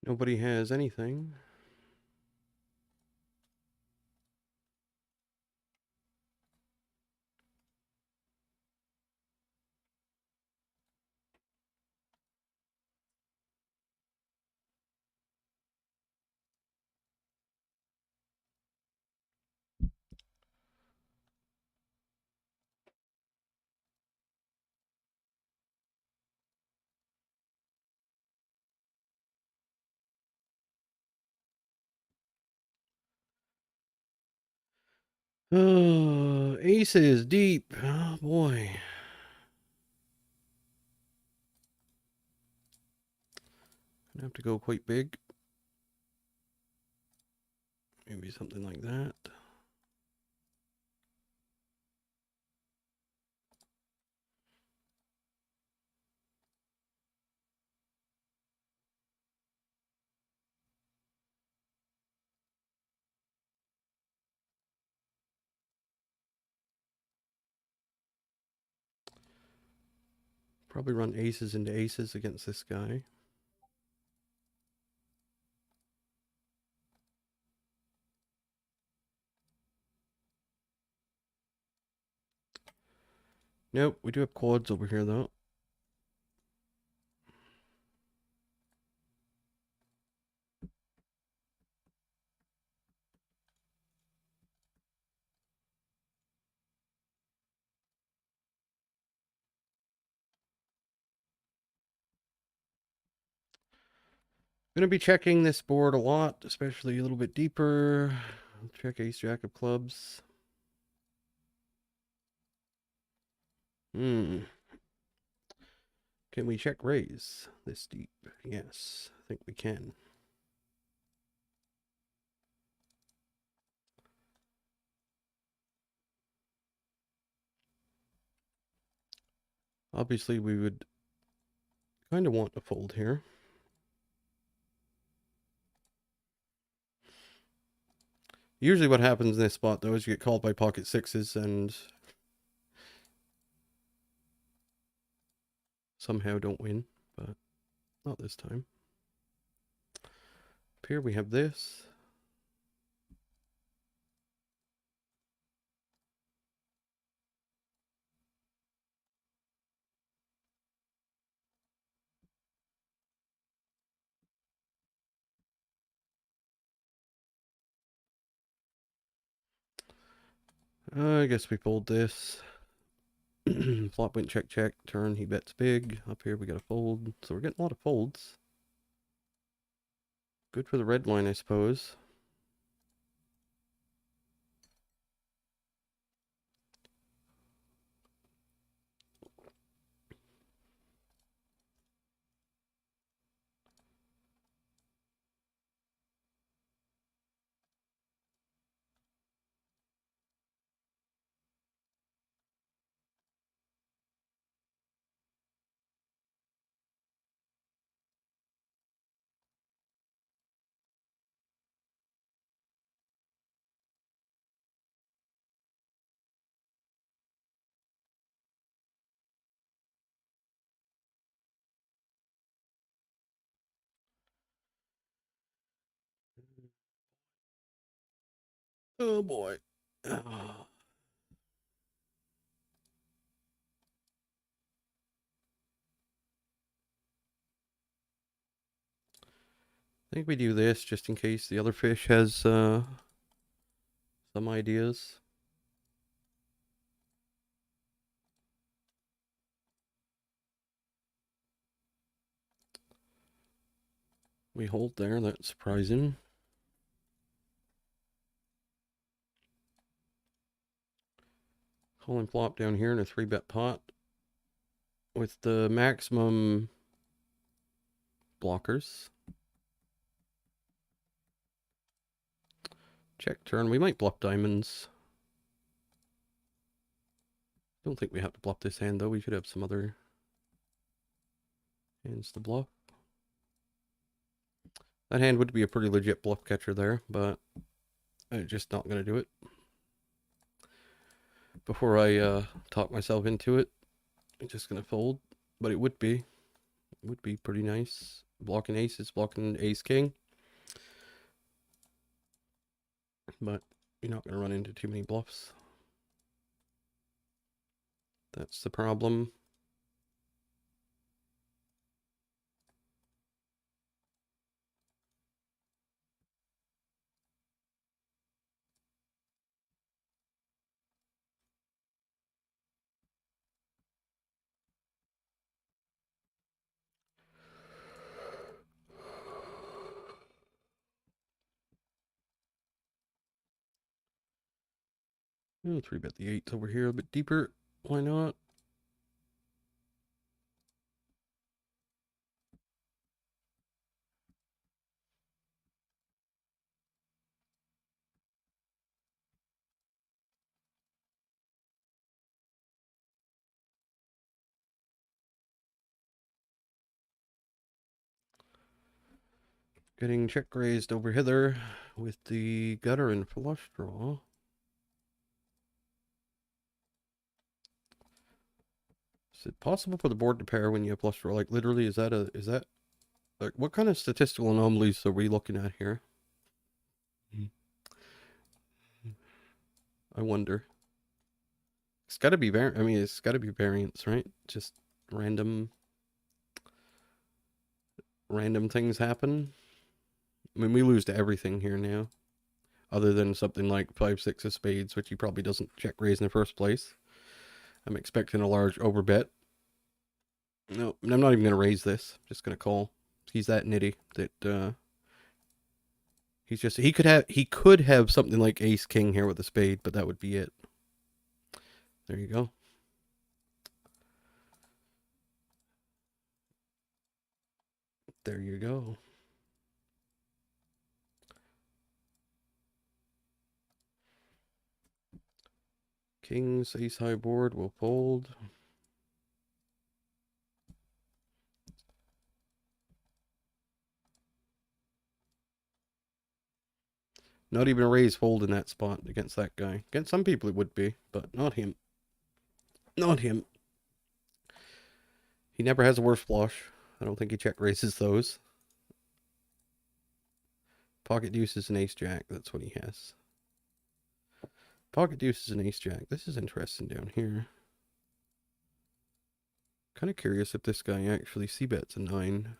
Nobody has anything. Oh, aces deep. Oh boy. Gonna have to go quite big. Maybe something like that. Probably run aces into aces against this guy. Nope, we do have quads over here though. Gonna be checking this board a lot, especially a little bit deeper. Check ace jack of clubs. Can we check raise this deep? Yes, I think we can. Obviously, we would kind of want to fold here. Usually what happens in this spot, though, is you get called by pocket sixes and somehow don't win, but not this time. Up here we have this. I guess we fold this. Flop went check, check. Turn, he bets big. Up here we got a fold. So we're getting a lot of folds. Good for the red line, I suppose. Oh boy. I think we do this just in case the other fish has some ideas. We hold there, that's surprising. Calling flop down here in a 3-bet pot with the maximum blockers. Check turn. We might bluff diamonds. Don't think we have to bluff this hand though. We should have some other hands to bluff. That hand would be a pretty legit bluff catcher there, but I'm just not going to do it. Before I talk myself into it, I'm just going to fold. But it would be pretty nice. Blocking aces, blocking ace king. But you're not going to run into too many bluffs. That's the problem. Oh, 3-bet the 8s over here a bit deeper. Why not? Getting check raised over hither with the gutter and flush draw. Is it possible for the board to pair when you have flush draw? Like literally, is that like what kind of statistical anomalies are we looking at here? I wonder. It's got to be I mean, it's got to be variance, right? Just random things happen. I mean, we lose to everything here now, other than something like 5-6 of spades, which he probably doesn't check raise in the first place. I'm expecting a large overbet. No, I'm not even going to raise this. I'm just going to call. He's that nitty that he could have something like ace king here with a spade, but that would be it. There you go. There you go. King's ace high board will fold. Not even a raise fold in that spot against that guy. Against some people it would be, but not him. Not him. He never has a worse flush. I don't think he check raises those. Pocket deuces and ace jack. That's what he has. Pocket deuces and ace jack. This is interesting down here. Kind of curious if this guy actually c-bets a 9.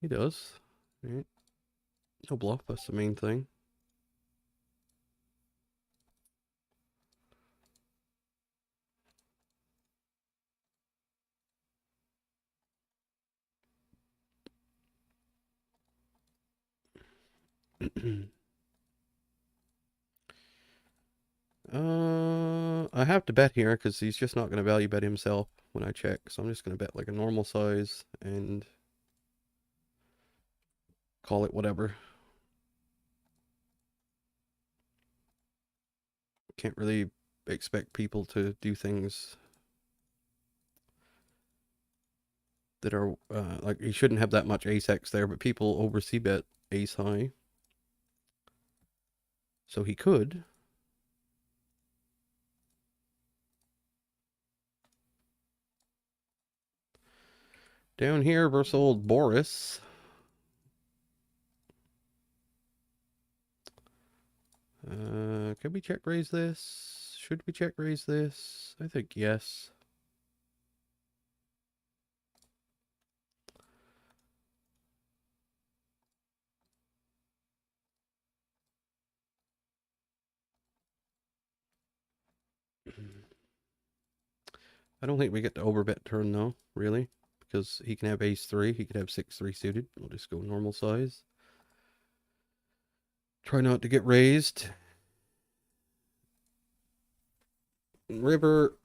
He does. Right. No bluff. That's the main thing. I have to bet here because he's just not going to value bet himself when I check. So I'm just going to bet like a normal size and call it whatever. Can't really expect people to do things that are like he shouldn't have that much ace X there, but people over C bet ace high. So he could. Down here versus old Boris. Can we check raise this? Should we check raise this? I think yes. I don't think we get to overbet turn though, really, because he can have ace three, he could have 6-3 suited. We'll just go normal size. Try not to get raised. River.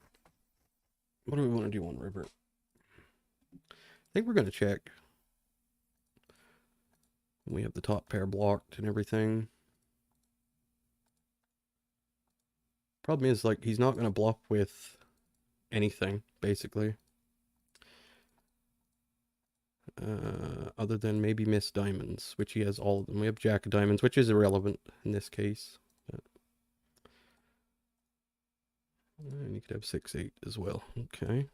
What do we want to do on river? I think we're going to check. We have the top pair blocked and everything. Problem is, like, he's not going to bluff with anything, basically. Other than maybe miss diamonds, which he has all of them. We have jack of diamonds, which is irrelevant in this case. And you could have 6-8 as well. Okay.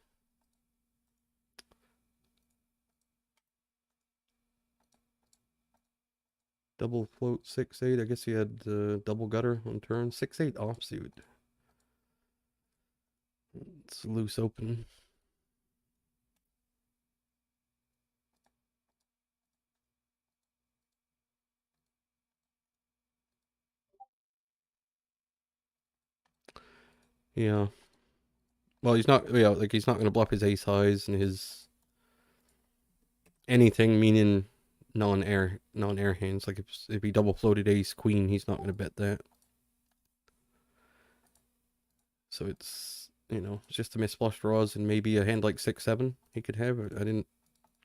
Double float 6-8. I guess he had double gutter on turn. 6-8 offsuit. It's loose open. Yeah. Well, he's not. Yeah, like he's not going to bluff his ace highs and his anything meaning non-air hands. Like if he double floated ace queen, he's not going to bet that. So it's it's just a miss flush draws and maybe a hand like 6-7 he could have. I didn't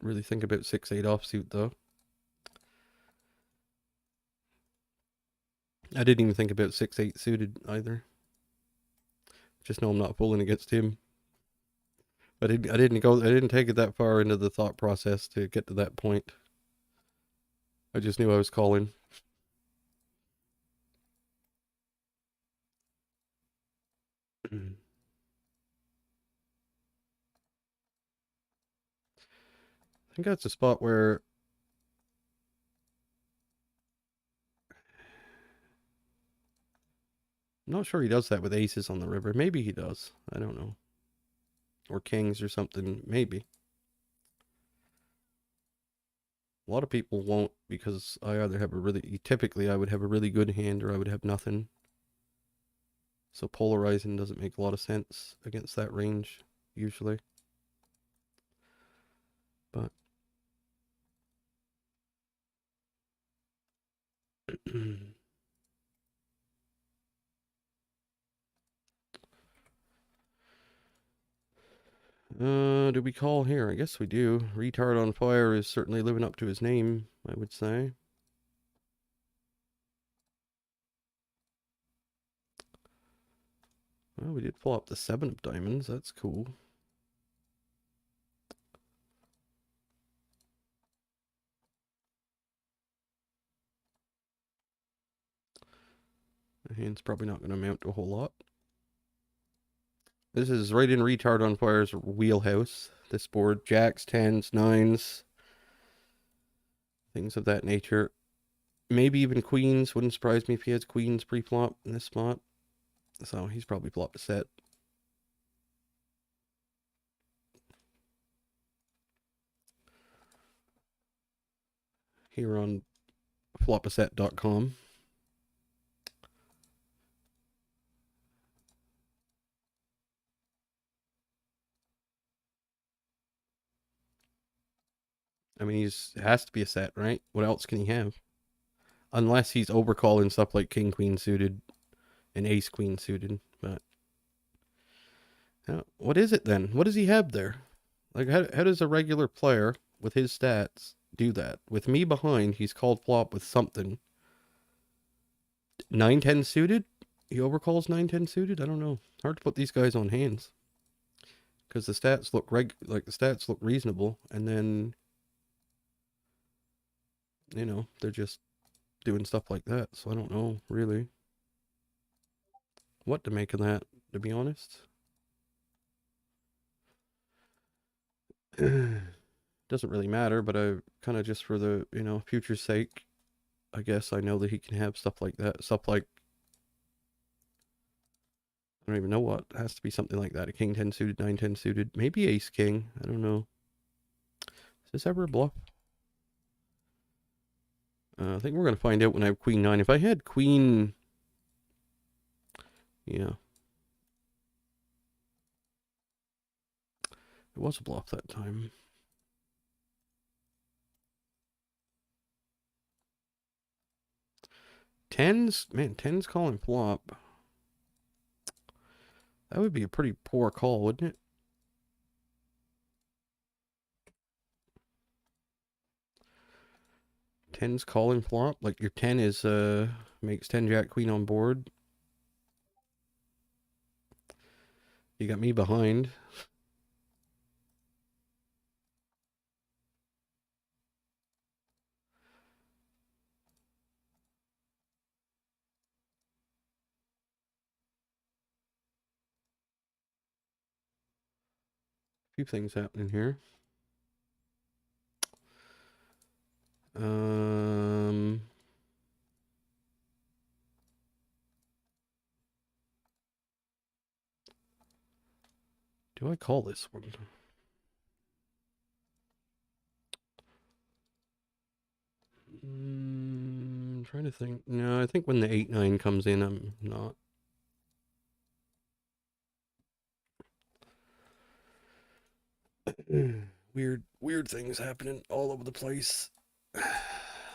really think about 6-8 offsuit though. I didn't even think about 6-8 suited either. Just know I'm not pulling against him. I didn't take it that far into the thought process to get to that point. I just knew I was calling. I think that's a spot where I'm not sure he does that with aces on the river. Maybe he does. I don't know. Or kings or something. Maybe. A lot of people won't because I either have a really... Typically, I would have a really good hand or I would have nothing. So polarizing doesn't make a lot of sense against that range, usually. But... do we call here? I guess we do. Retard on fire is certainly living up to his name, I would say. Well, we did pull up the 7 of diamonds. That's cool. The hand's probably not going to amount to a whole lot. This is right in Retard on Fire's wheelhouse. This board, jacks, 10s, 9s, things of that nature. Maybe even queens. Wouldn't surprise me if he has queens pre-flop in this spot. So he's probably flopped a set. Here on flopaset.com. I mean, has to be a set, right? What else can he have? Unless he's overcalling stuff like king queen suited and ace queen suited. But what is it then? What does he have there? Like, how does a regular player with his stats do that? With me behind, he's called flop with something. 9-10 suited? He overcalls 9-10 suited? I don't know. Hard to put these guys on hands. Because the stats look the stats look reasonable, and then, you know, they're just doing stuff like that. So I don't know, really, what to make of that, to be honest. Doesn't really matter, but I kind of just for the, you know, future's sake, I guess I know that he can have stuff like that. Stuff like, I don't even know what. It has to be something like that. A king 10 suited, 9-10 suited, maybe ace king. I don't know. Is this ever a bluff? I think we're going to find out when I have queen 9. If I had queen... Yeah. It was a bluff that time. Tens? Man, tens calling flop. That would be a pretty poor call, wouldn't it? Tens calling flop? Like your 10 is, makes 10 jack queen on board. You got me behind. A few things happening here. Do I call this one? I'm trying to think. No, I think when the 8-9 comes in, I'm not. Weird things happening all over the place.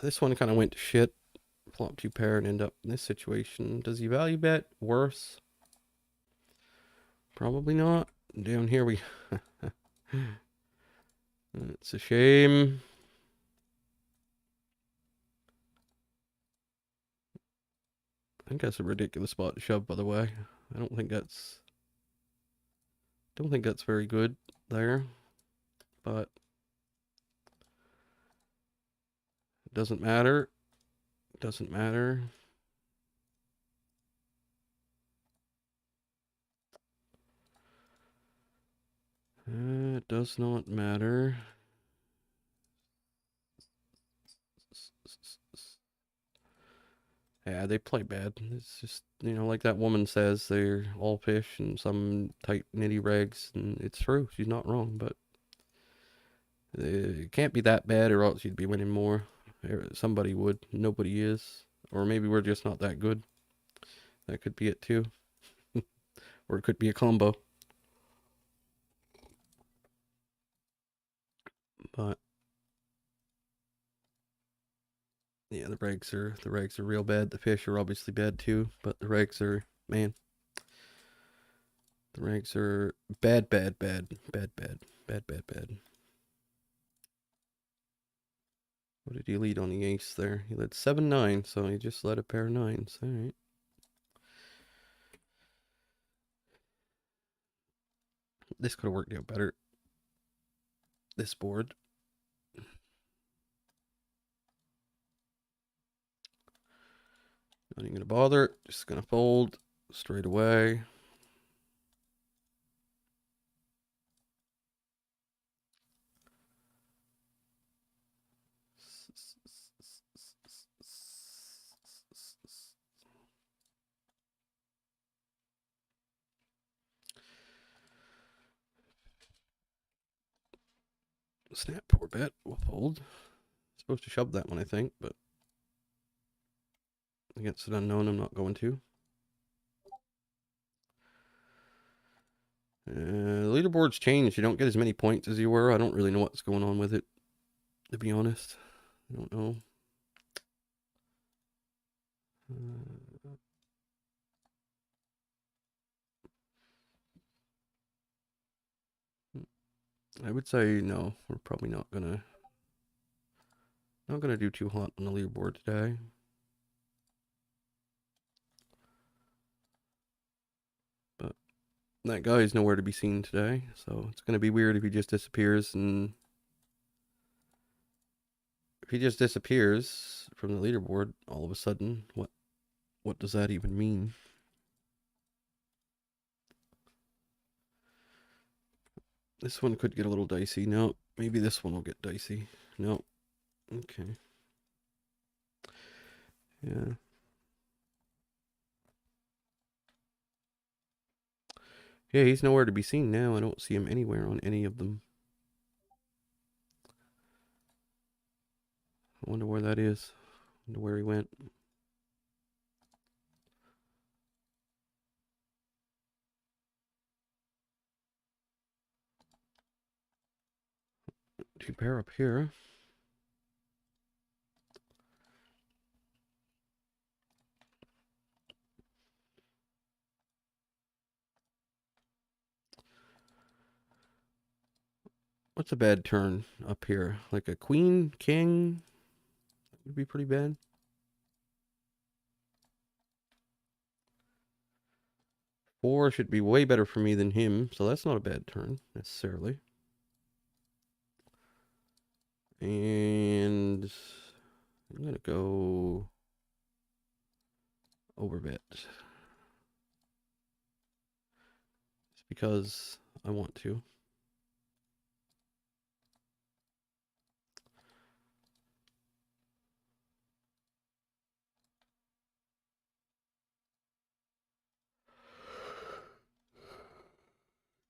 This one kind of went to shit. Flop 2 pair and end up in this situation. Does he value bet? Worse? Probably not. Down here we... It's a shame. I think that's a ridiculous spot to shove, by the way. I don't think that's very good there. But it doesn't matter. It doesn't matter. It does not matter. Yeah, they play bad. It's just, you know, like that woman says, they're all fish and some tight nitty regs, and it's true. She's not wrong, but it can't be that bad, or else you'd be winning more. Somebody would. Nobody is. Or maybe we're just not that good. That could be it too. Or it could be a combo. But yeah, the regs are real bad. The fish are obviously bad too, but the regs are, man. The regs are bad. What did he lead on the ace there? He led 7-9, so he just led a pair of nines. All right. This could have worked out better. This board. Not even gonna bother. Just gonna fold straight away. Snap, poor bet. We'll fold. Supposed to shove that one, I think, but against an unknown, I'm not going to. Leaderboard's changed. You don't get as many points as you were. I don't really know what's going on with it, to be honest. I don't know. I would say no. We're probably not gonna do too hot on the leaderboard today. But that guy is nowhere to be seen today, so it's gonna be weird if he just disappears. And if he just disappears from the leaderboard all of a sudden, what does that even mean? This one could get a little dicey. No, maybe this one will get dicey. No. Okay. Yeah. Yeah, he's nowhere to be seen now. I don't see him anywhere on any of them. I wonder where that is. I wonder where he went. Two pair up here. What's a bad turn up here? Like a queen, king? That would be pretty bad. Four should be way better for me than him, so that's not a bad turn, necessarily. And I'm going to go overbet. Just because I want to.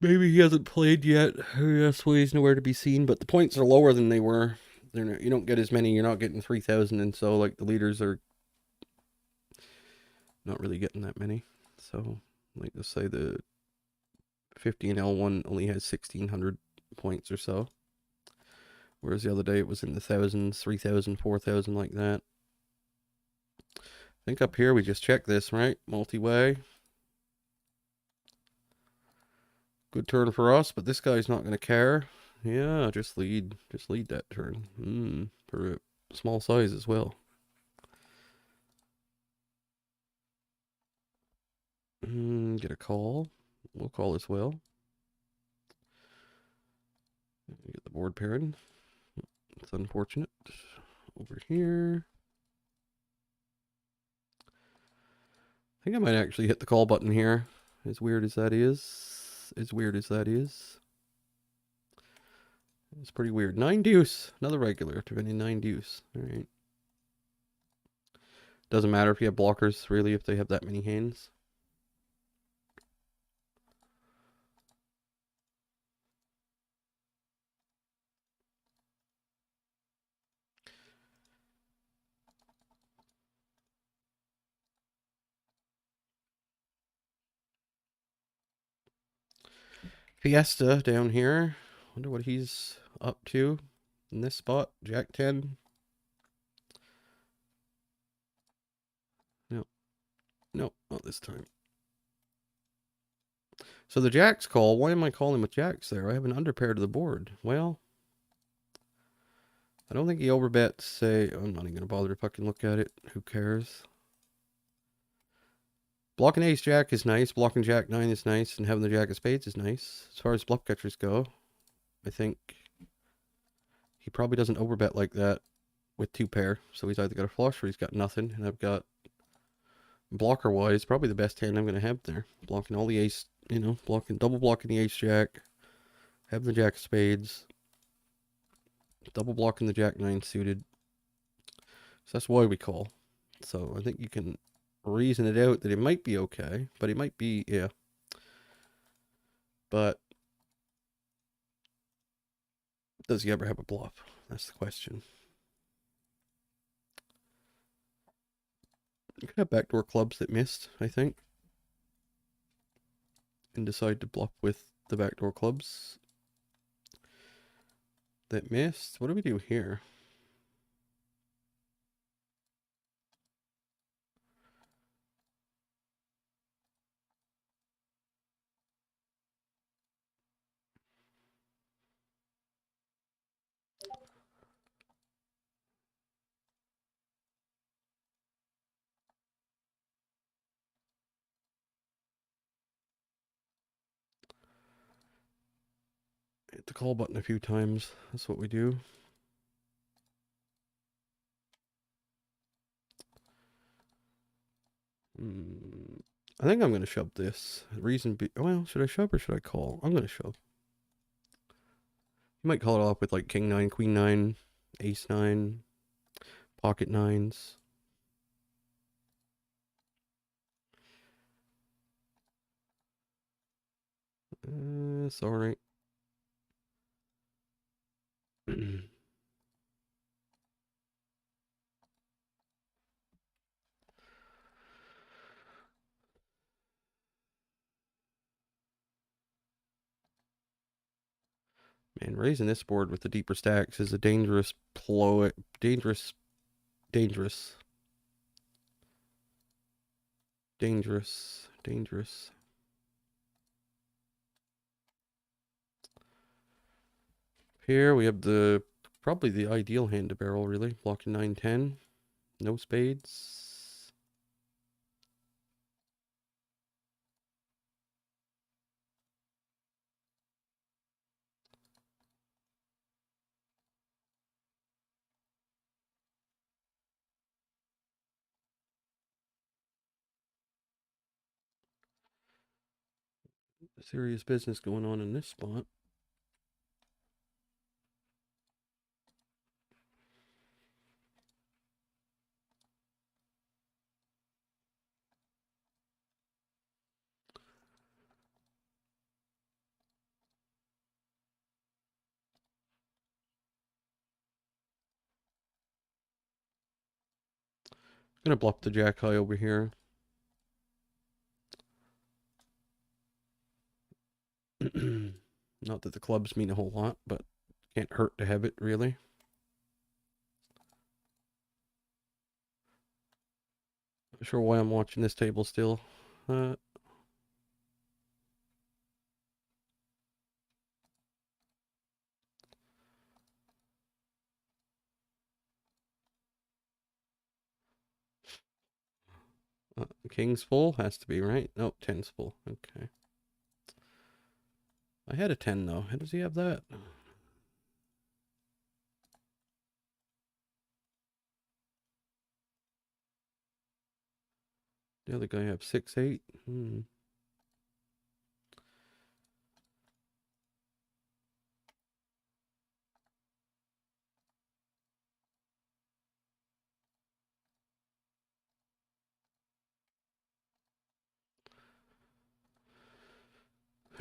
Maybe he hasn't played yet. That's why he's nowhere to be seen. But the points are lower than they were. You don't get as many. You're not getting 3,000, and so like the leaders are not really getting that many. So, like let's say the 50 and L1 only has 1,600 points or so, whereas the other day it was in the thousands, 3,000, 4,000, like that. I think up here we just check this, right? Multi-way. Good turn for us, but this guy's not going to care. Yeah, just lead that turn. For a small size as well. Get a call. We'll call as well. Get the board pairing. It's unfortunate. Over here. I think I might actually hit the call button here. As weird as that is. It's pretty weird. 9 deuce. Another regular. Defending 9 deuce. Alright. Doesn't matter if you have blockers, really, if they have that many hands. Fiesta down here. Wonder what he's up to in this spot. Jack 10. No, not this time. So the jacks call. Why am I calling with jacks there? I have an underpair to the board. Well, I don't think he overbets. Say, I'm not even going to bother to fucking look at it. Who cares? Blocking ace jack is nice. Blocking jack 9 is nice. And having the jack of spades is nice. As far as bluff catchers go, I think he probably doesn't overbet like that with 2 pair. So he's either got a flush or he's got nothing. And I've got, blocker wise, probably the best hand I'm going to have there. Blocking all the ace, double blocking the ace jack. Having the jack of spades. Double blocking the jack 9 suited. So that's why we call. So I think you can reason it out that it might be okay, but it might be, yeah. But does he ever have a bluff? That's the question. You could have backdoor clubs that missed, I think. And decide to bluff with the backdoor clubs that missed. What do we do here? Hit the call button a few times. That's what we do. I think I'm going to shove this. Well, should I shove or should I call? I'm going to shove. You might call it off with like king 9, queen 9, ace 9, pocket 9s. It's alright. Man, raising this board with the deeper stacks is a dangerous ploy. Dangerous. Dangerous. Dangerous. Dangerous. Here we have probably the ideal hand to barrel, really. Blocking 9-10. No spades. Serious business going on in this spot. Gonna bluff the jack high over here. Not that the clubs mean a whole lot, but can't hurt to have it, really. Not sure why I'm watching this table still. King's full? Has to be, right? Nope, 10's full. Okay. I had a 10, though. How does he have that? The other guy have 6-8.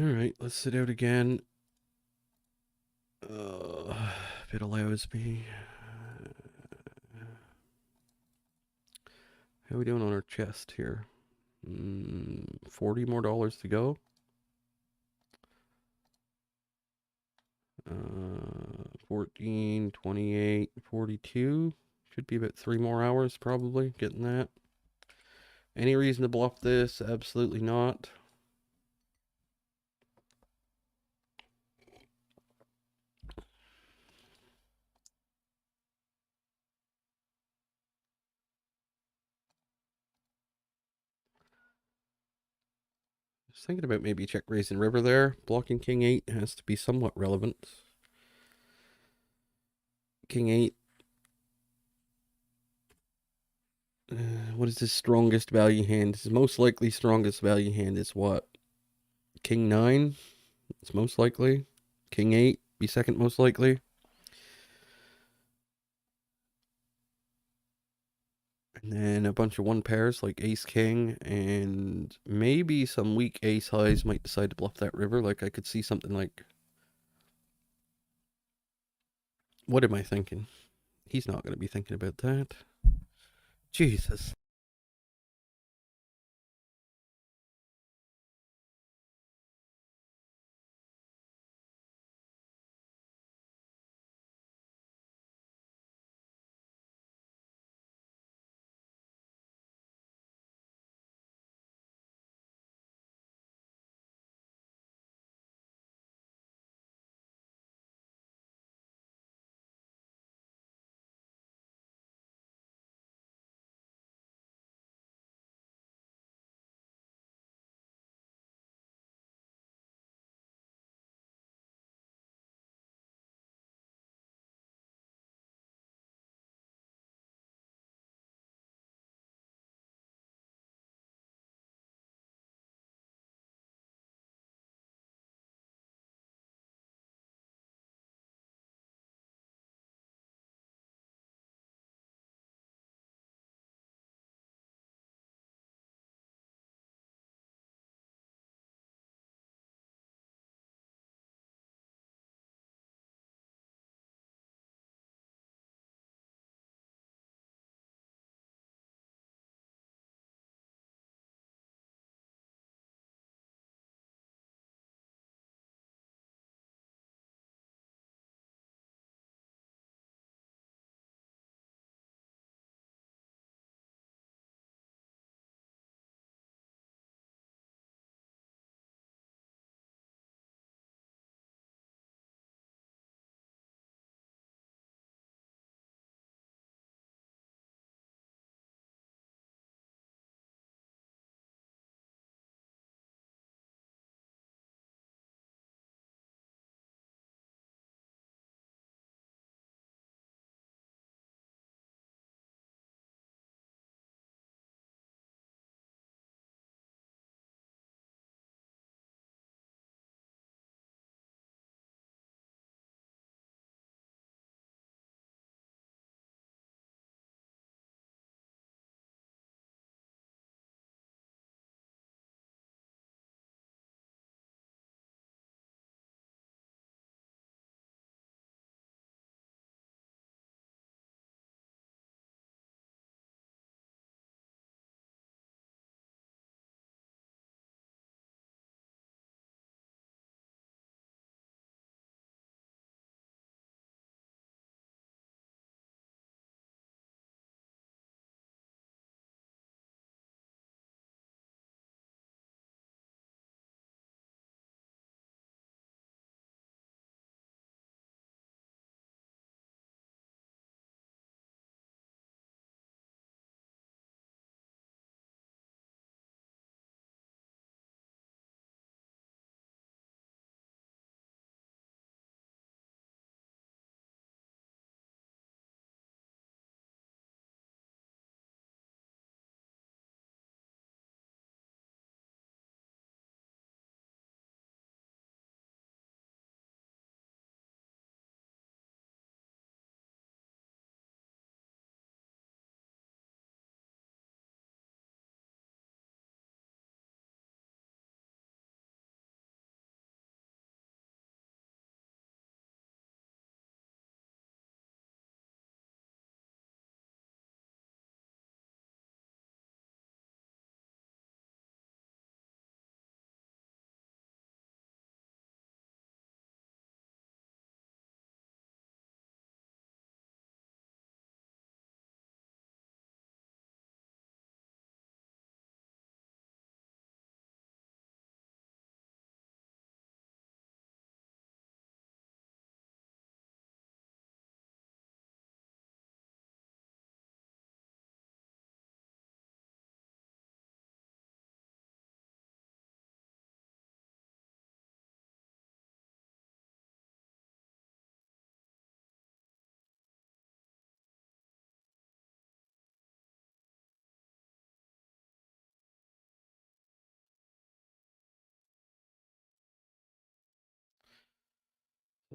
Alright, let's sit out again. If it allows me. How are we doing on our chest here? 40 more dollars to go. 14, 28, 42. Should be about 3 more hours probably getting that. Any reason to bluff this? Absolutely not. Just thinking about maybe check raising river there. Blocking king 8 has to be somewhat relevant. King 8. What is his strongest value hand? His most likely strongest value hand is what? King 9? It's most likely. King 8 be second most likely. And then a bunch of one pairs like ace king and maybe some weak ace highs might decide to bluff that river. Like I could see something like, what am I thinking? He's not going to be thinking about that. Jesus.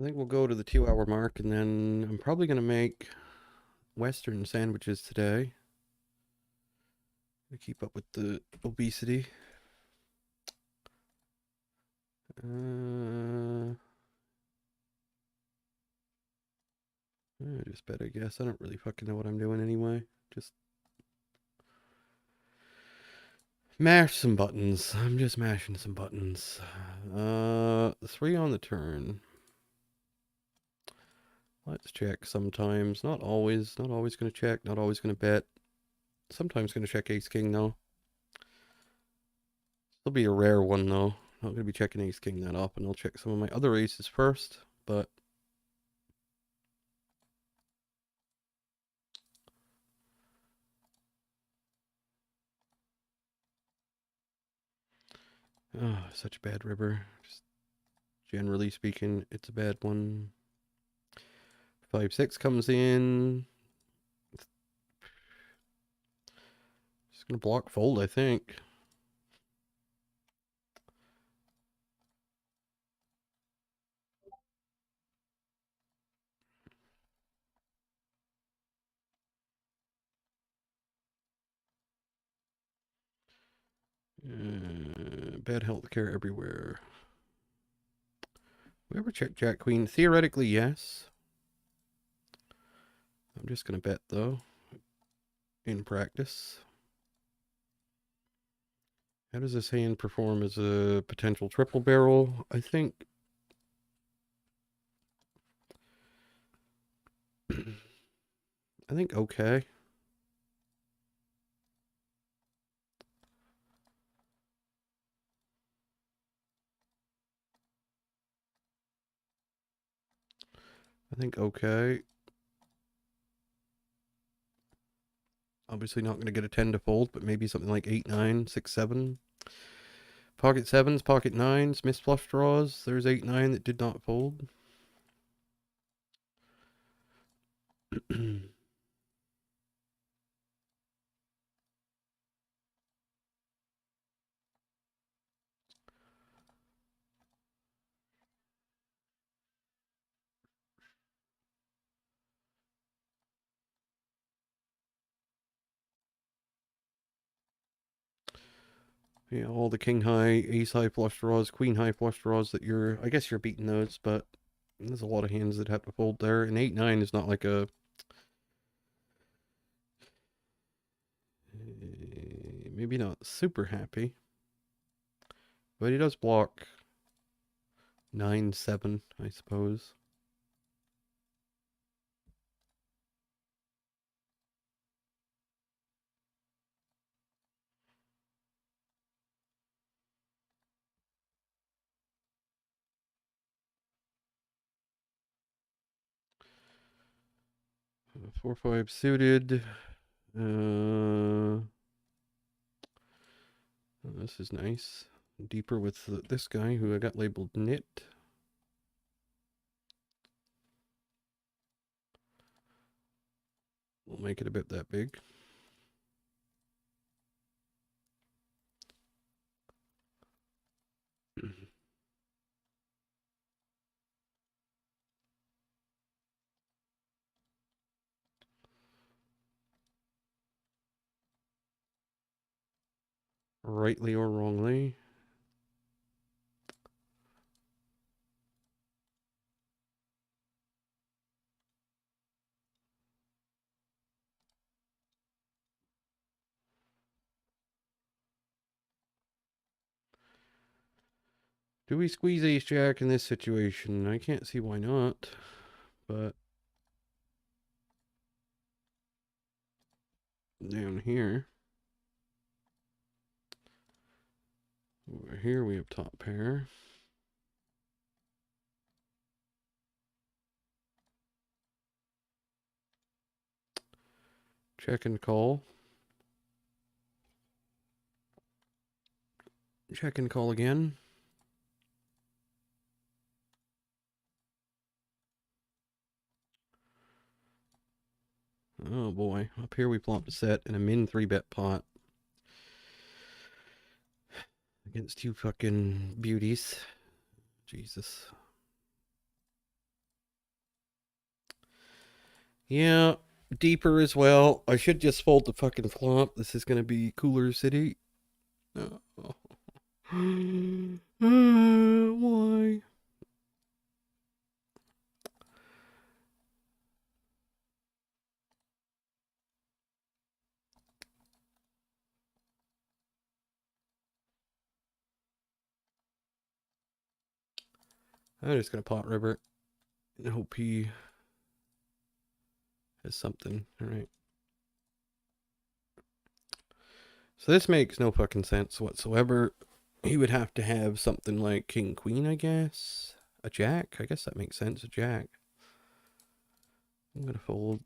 I think we'll go to the 2 hour mark, and then I'm probably going to make Western sandwiches today to keep up with the obesity. Just bet, I guess. I don't really fucking know what I'm doing anyway. Just mash some buttons. I'm just mashing some buttons. 3 on the turn. Let's check sometimes. Not always. Not always going to check. Not always going to bet. Sometimes going to check ace king though. It'll be a rare one though. Not going to be checking ace king that often. I'll check some of my other aces first, but such a bad river. Just generally speaking, it's a bad one. 5-6 comes in. Just gonna block fold, I think. Bad healthcare everywhere. We ever check Jack Queen? Theoretically, yes. I'm just gonna bet though. In practice. How does this hand perform as a potential triple barrel? I think okay. I think okay. Obviously not going to get a 10 to fold, but maybe something like 8, 9, 6, 7. Pocket 7s, pocket 9s, missed flush draws. There's 8, 9 that did not fold. 'Yeah, all the king high, ace high flush draws, queen high flush draws that I guess you're beating those, but there's a lot of hands that have to fold there. And 8, 9 is not like a... maybe not super happy. But he does block 9, 7, I suppose. Uh, 4, 5 suited. This is nice. Deeper with this guy who I got labeled Nit. We'll make it a bit that big. Rightly or wrongly. Do we squeeze ace jack in this situation? I can't see why not, but down here, over here we have top pair. Check and call. Check and call again. Oh boy, up here we plopped a set in a min 3-bet pot. Against 2 fucking beauties. Jesus. Yeah, deeper as well. I should just fold the fucking flop. This is gonna be Cooler City. Oh. Why? I'm just gonna pot river and hope he has something. Alright. So this makes no fucking sense whatsoever. He would have to have something like King Queen, I guess. A Jack? I guess that makes sense. A Jack. I'm gonna fold.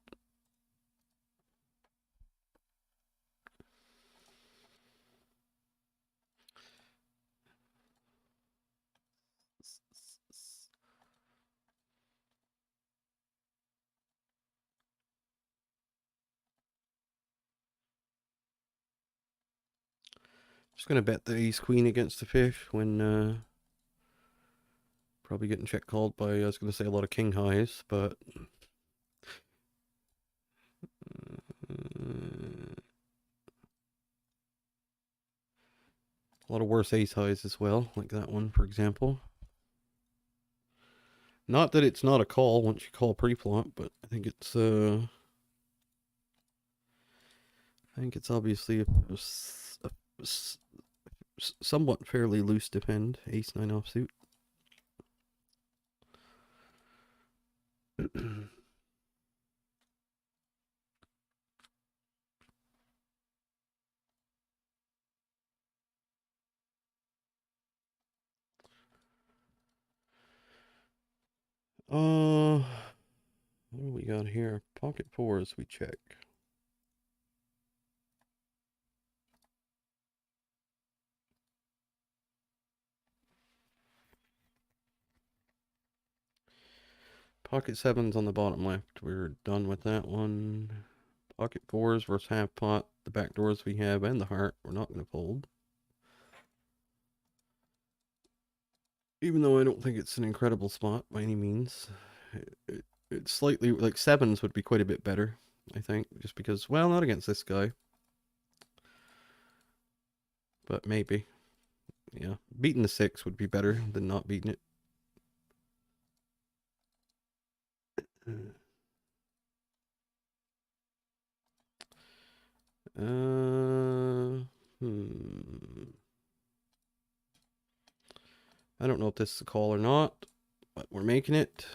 Just gonna bet the ace queen against the fish when probably getting check called by, I was gonna say, a lot of king highs, but a lot of worse ace highs as well, like that one, for example. Not that it's not a call once you call pre-flop, but I think it's obviously a somewhat fairly loose defend. Ace nine offsuit. What do we got here? Pocket fours, we check. Pocket sevens on the bottom left. We're done with that one. Pocket fours versus half pot. The back doors we have and the heart. We're not going to fold. Even though I don't think it's an incredible spot by any means. It's slightly, like sevens would be quite a bit better, I think. Just because, well, not against this guy. But maybe. Yeah. Beating the six would be better than not beating it. I don't know if this is a call or not, but we're making it.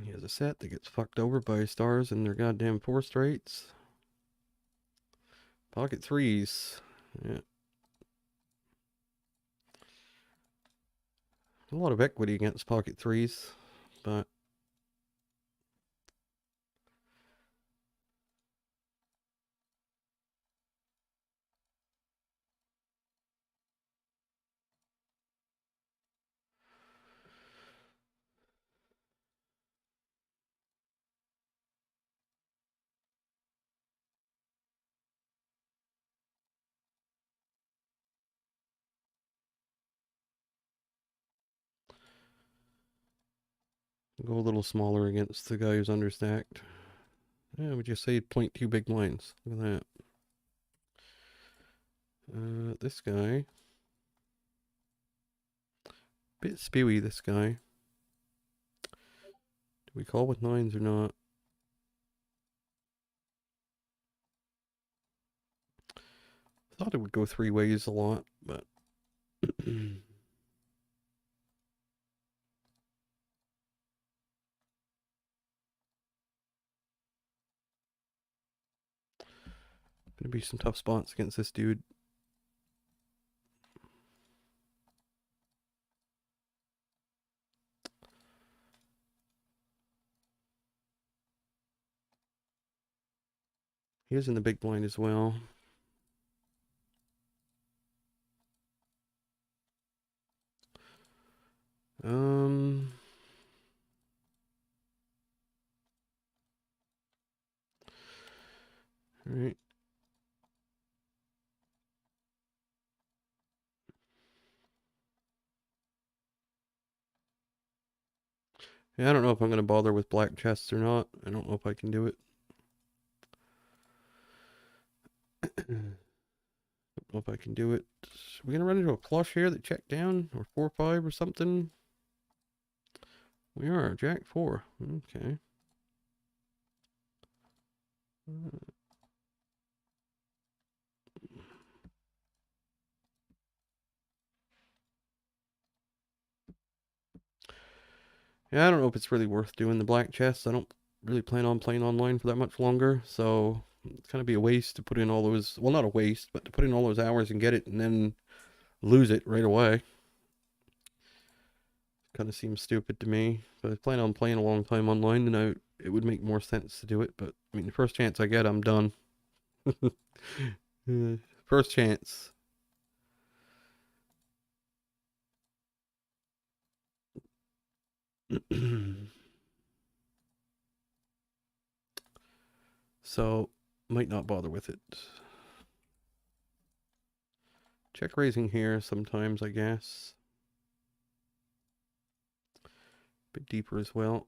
He has a set that gets fucked over by stars and their goddamn four straights. Pocket threes. Yeah. A lot of equity against pocket threes, but go a little smaller against the guy who's understacked. Yeah, would you say 0.2 big blinds? Look at that. This guy. Bit spewy, this guy. Do we call with nines or not? Thought it would go three ways a lot, but gonna be some tough spots against this dude. He is in the big blind as well. All right. Yeah, I don't know if I'm going to bother with black chests or not. I don't know if I can do it. Don't know if I can do it. Are we going to run into a flush here that checked down? Or 4-5 or something? We are. Jack 4. Okay. Yeah, I don't know if it's really worth doing the black chests. I don't really plan on playing online for that much longer, so it's gonna be a waste to put in all those. Well, not a waste, but to put in all those hours and get it and then lose it right away. Kind of seems stupid to me. But if I plan on playing a long time online, then it would make more sense to do it. But I mean, the first chance I get, I'm done. First chance. So, might not bother with it. Check raising here sometimes, I guess. Bit deeper as well.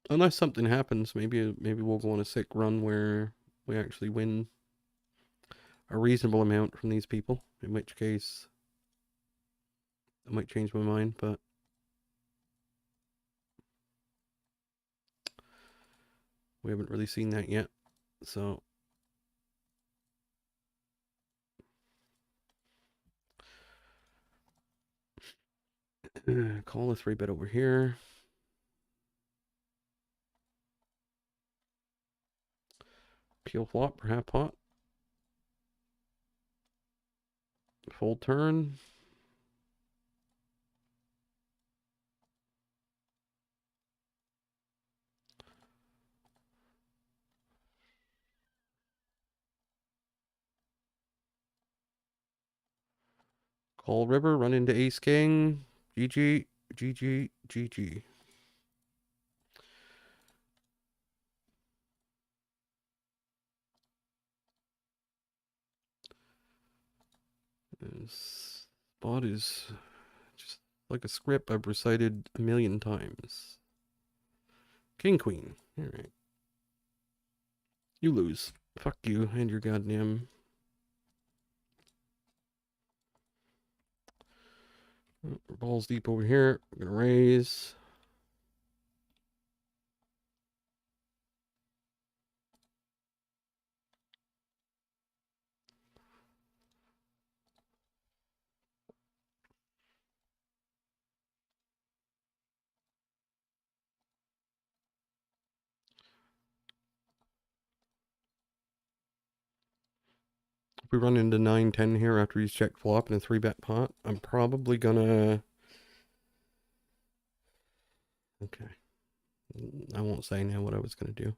Unless something happens, maybe we'll go on a sick run where we actually win a reasonable amount from these people. In which case, I might change my mind, but we haven't really seen that yet. So call a 3-bet over here. Peel flop for half pot. Fold turn. Call river, run into ace king. GG, GG, GG. This spot is just like a script I've recited a million times. King, queen. All right. You lose. Fuck you and your goddamn. Balls deep over here. We're gonna raise. If we run into 9-10 here after he's checked flop in a 3-bet pot, I'm probably gonna. Okay. I won't say now what I was gonna do.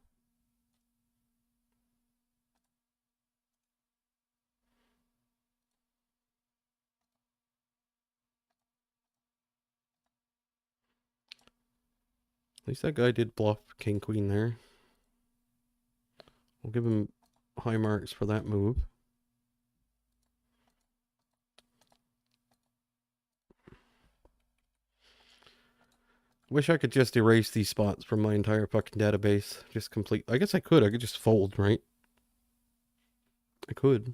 At least that guy did bluff king queen there. We'll give him high marks for that move. Wish I could just erase these spots from my entire fucking database. Just complete. I guess I could. I could just fold, right? I could.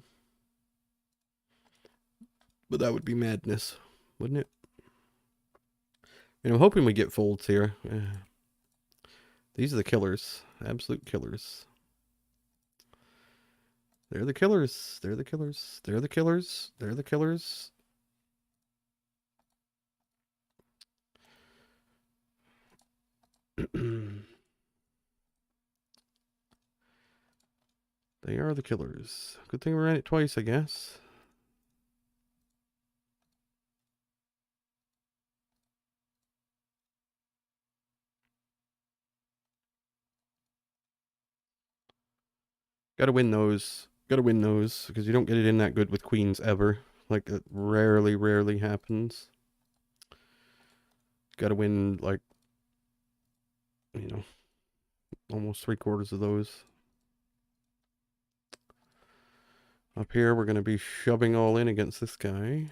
But that would be madness, wouldn't it? And I'm hoping we get folds here. These are the killers. Absolute killers. They're the killers. They're the killers. They're the killers. They're the killers. They are the killers. Good thing we ran it twice, I guess. Gotta win those. Gotta win those, because you don't get it in that good with queens ever. Like, it rarely happens. Gotta win, like, you know, Almost 3/4 of those. Up here, we're going to be shoving all in against this guy.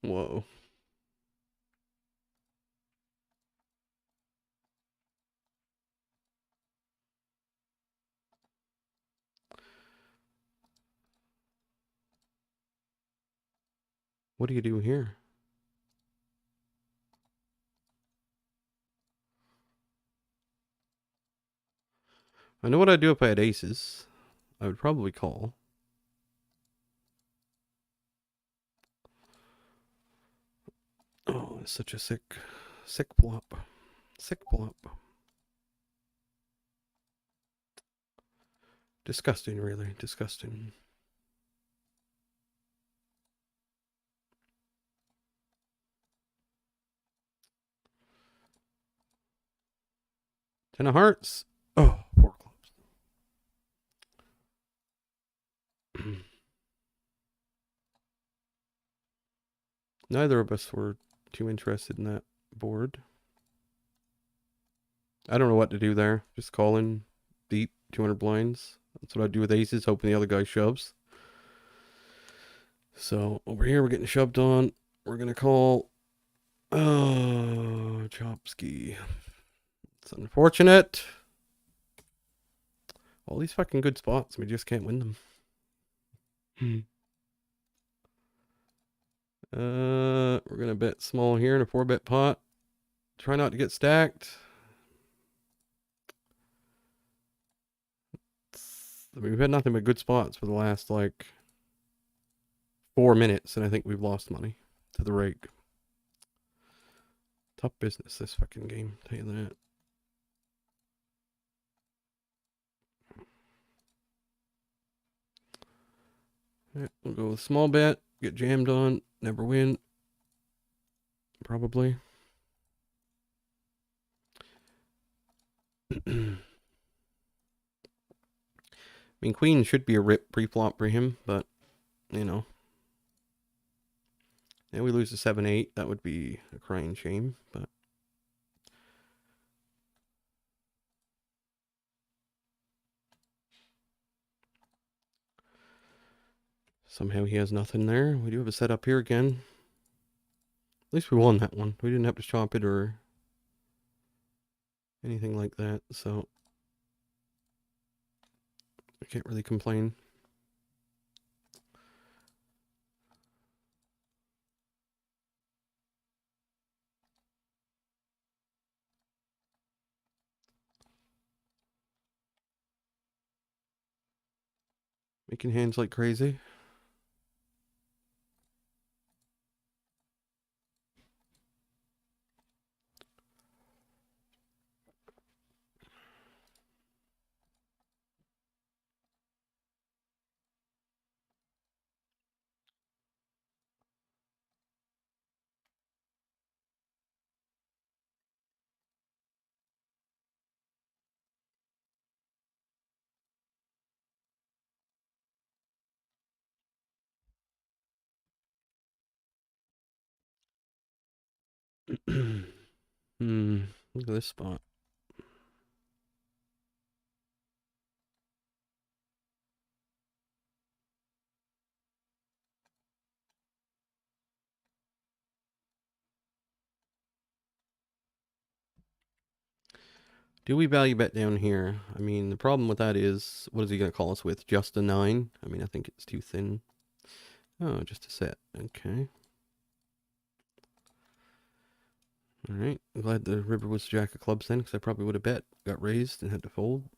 Whoa. What do you do here? I know what I'd do if I had aces. I would probably call. Oh, it's such a sick plop. Sick plop. Disgusting, really. Disgusting. Ten of hearts. Oh, 4 clubs. Neither of us were too interested in that board. I don't know what to do there. Just call in deep 200 blinds. That's what I do with aces, hoping the other guy shoves. So over here, we're getting shoved on. We're going to call. Oh, Chopsky. It's unfortunate. All these fucking good spots, we just can't win them. We're going to bet small here in a 4-bet pot. Try not to get stacked. I mean, we've had nothing but good spots for the last, like, 4 minutes, and I think we've lost money to the rake. Tough business, this fucking game, tell you that. Alright, we'll go with small bet, get jammed on, never win. Probably. I mean, queen should be a rip pre-flop for him, but, you know. And we lose to 7-8, that would be a crying shame, but. Somehow he has nothing there. We do have a setup here again. At least we won that one. We didn't have to chop it or anything like that, so I can't really complain. Making hands like crazy. Look at this spot. Do we value bet down here? I mean, the problem with that is, what is he going to call us with? Just a 9? I mean, I think it's too thin. Oh, just a set. Okay. Alright. I'm glad the river was jack of clubs then, because I probably would have bet. Got raised and had to fold.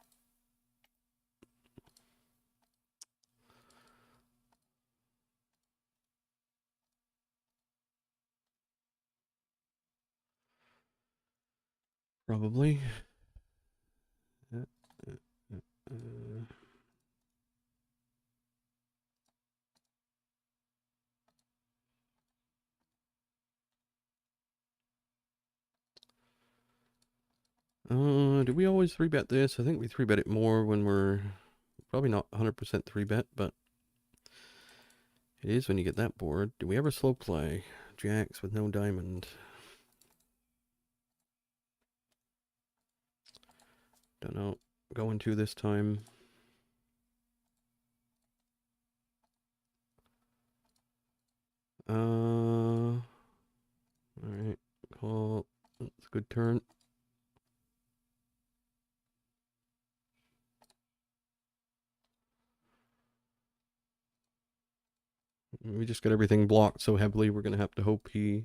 Probably. Do we always 3-bet this? I think we 3-bet it more when we're probably not 100% 3-bet, but it is when you get that board. Do we ever slow play? jacks with no diamond. Don't know. Going to this time. Alright. Call. That's a good turn. We just got everything blocked so heavily, we're gonna have to hope he's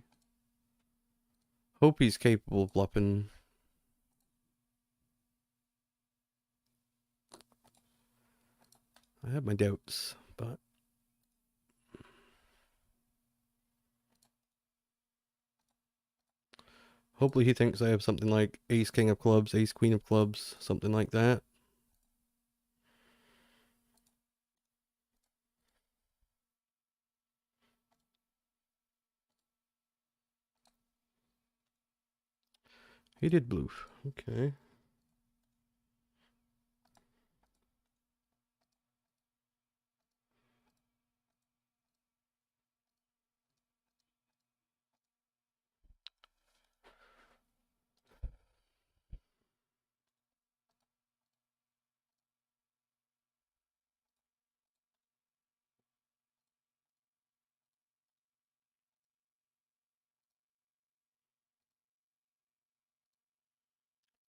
capable of bluffing. I have my doubts, but hopefully he thinks I have something like ace king of clubs, ace queen of clubs, something like that. He did bluff. Okay.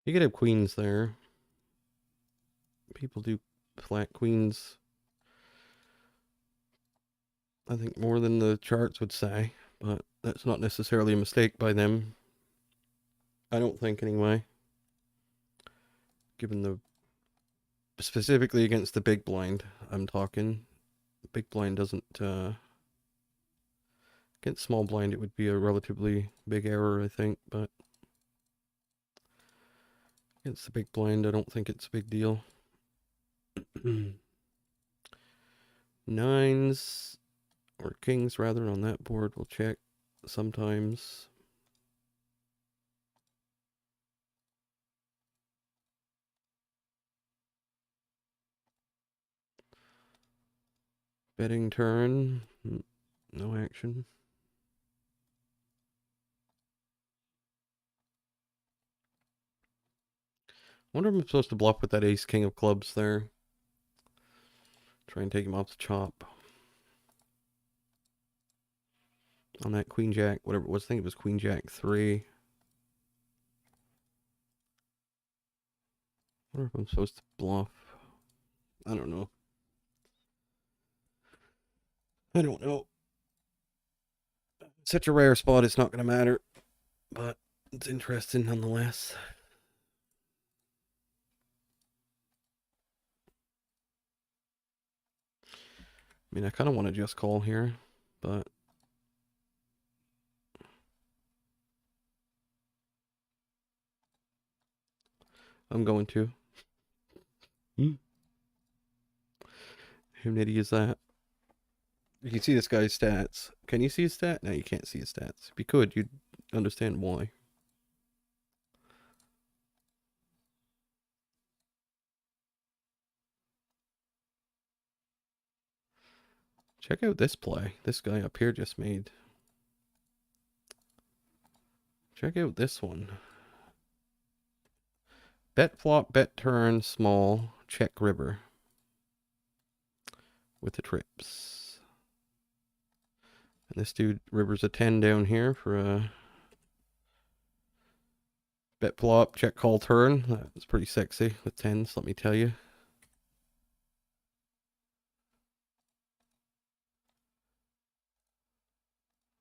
You could have queens there. People do flat queens, I think, more than the charts would say, but that's not necessarily a mistake by them. I don't think, anyway. Given the... Specifically against the big blind, I'm talking. Big blind doesn't... Against small blind, it would be a relatively big error, I think, but... Against the big blind, I don't think it's a big deal. Nines, or kings rather, on that board, we'll check sometimes. Betting turn, no action. Wonder if I'm supposed to bluff with that ace king of clubs there. Try and take him off the chop. On that queen jack, whatever it was, I think it was queen jack 3. Wonder if I'm supposed to bluff. I don't know. I don't know. Such a rare spot, it's not going to matter. But it's interesting nonetheless. I mean, I kind of want to just call here, but... I'm going to. How nitty is that? You can see this guy's stats. Can you see his stat? No, you can't see his stats. If you could, you'd understand why. Check out this play. This guy up here just made. Check out this one. Bet flop, bet turn, small, check river. With the trips. And this dude, river's a 10 down here for a bet flop, check call turn. That's pretty sexy with 10s, let me tell you.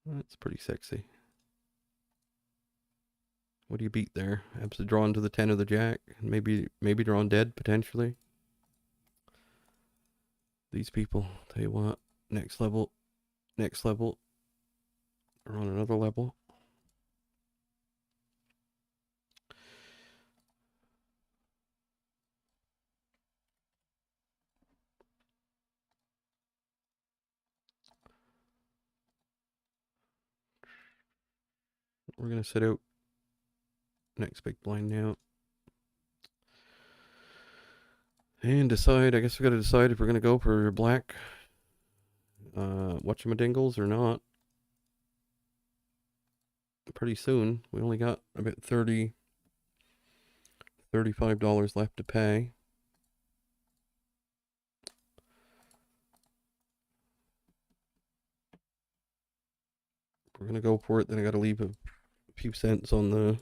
That's pretty sexy. What do you beat there? Absolutely drawn to the 10 of the jack. Maybe drawn dead, potentially. These people, tell you what, next level, or on another level. We're going to set out next big blind now. And decide, I guess we got to decide if we're going to go for black whatchamadingles or not. pretty soon. We only got about $35 left to pay. We're gonna go for it. Then I gotta leave a few cents on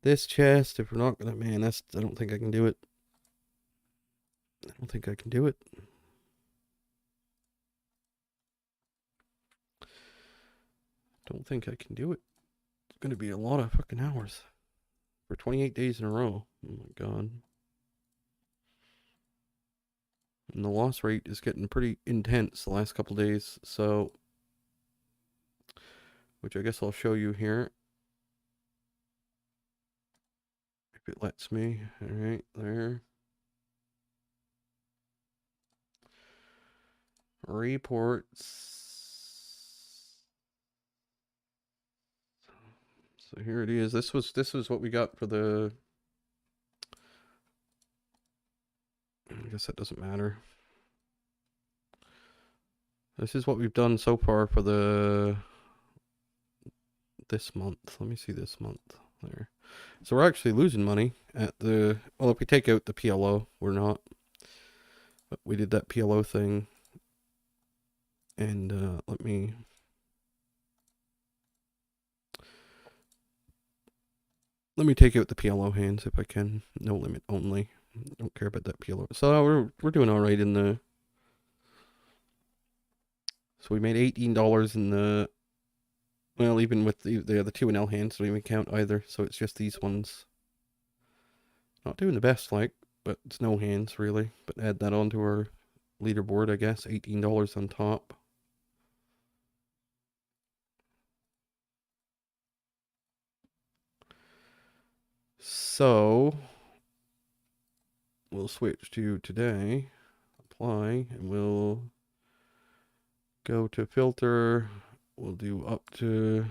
this chest. If we're not gonna, man, I don't think I can do it. I don't think I can do it. Don't think I can do it. It's gonna be a lot of fucking hours for 28 days in a row. Oh my god. And the loss rate is getting pretty intense the last couple days, so, which I guess I'll show you here if it lets me. All right, there. Reports. So here it is. This was what we got for the, I guess that doesn't matter. This is what we've done so far for this month. Let me see this month. There. So we're actually losing money at the, well, if we take out the PLO, we're not. But we did that PLO thing. And let me take out the PLO hands if I can. No limit only. Don't care about that PLO. So we're doing all right in the. So we made $18 in the. Well, even with the other 2NL hands, don't even count either. So it's just these ones. Not doing the best, like, but it's no hands really. But add that onto our leaderboard, I guess. $18 on top. So we'll switch to today, apply, and we'll go to filter. We'll do up to,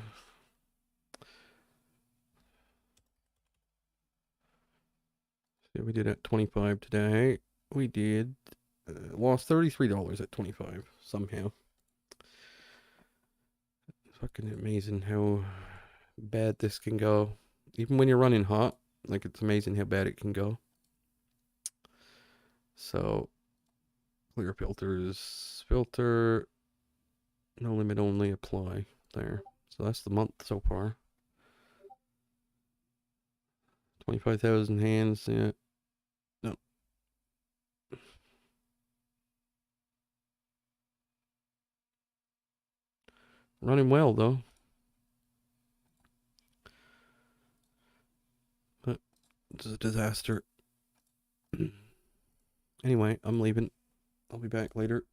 yeah, we did at 25 today. We did lost $33 at 25 somehow. It's fucking amazing how bad this can go. Even when you're running hot, like, it's amazing how bad it can go. So clear filters, filter, no limit only, apply. There. So that's the month so far. 25,000 hands. Yeah. No. Running well though. But it's a disaster. Anyway, I'm leaving. I'll be back later.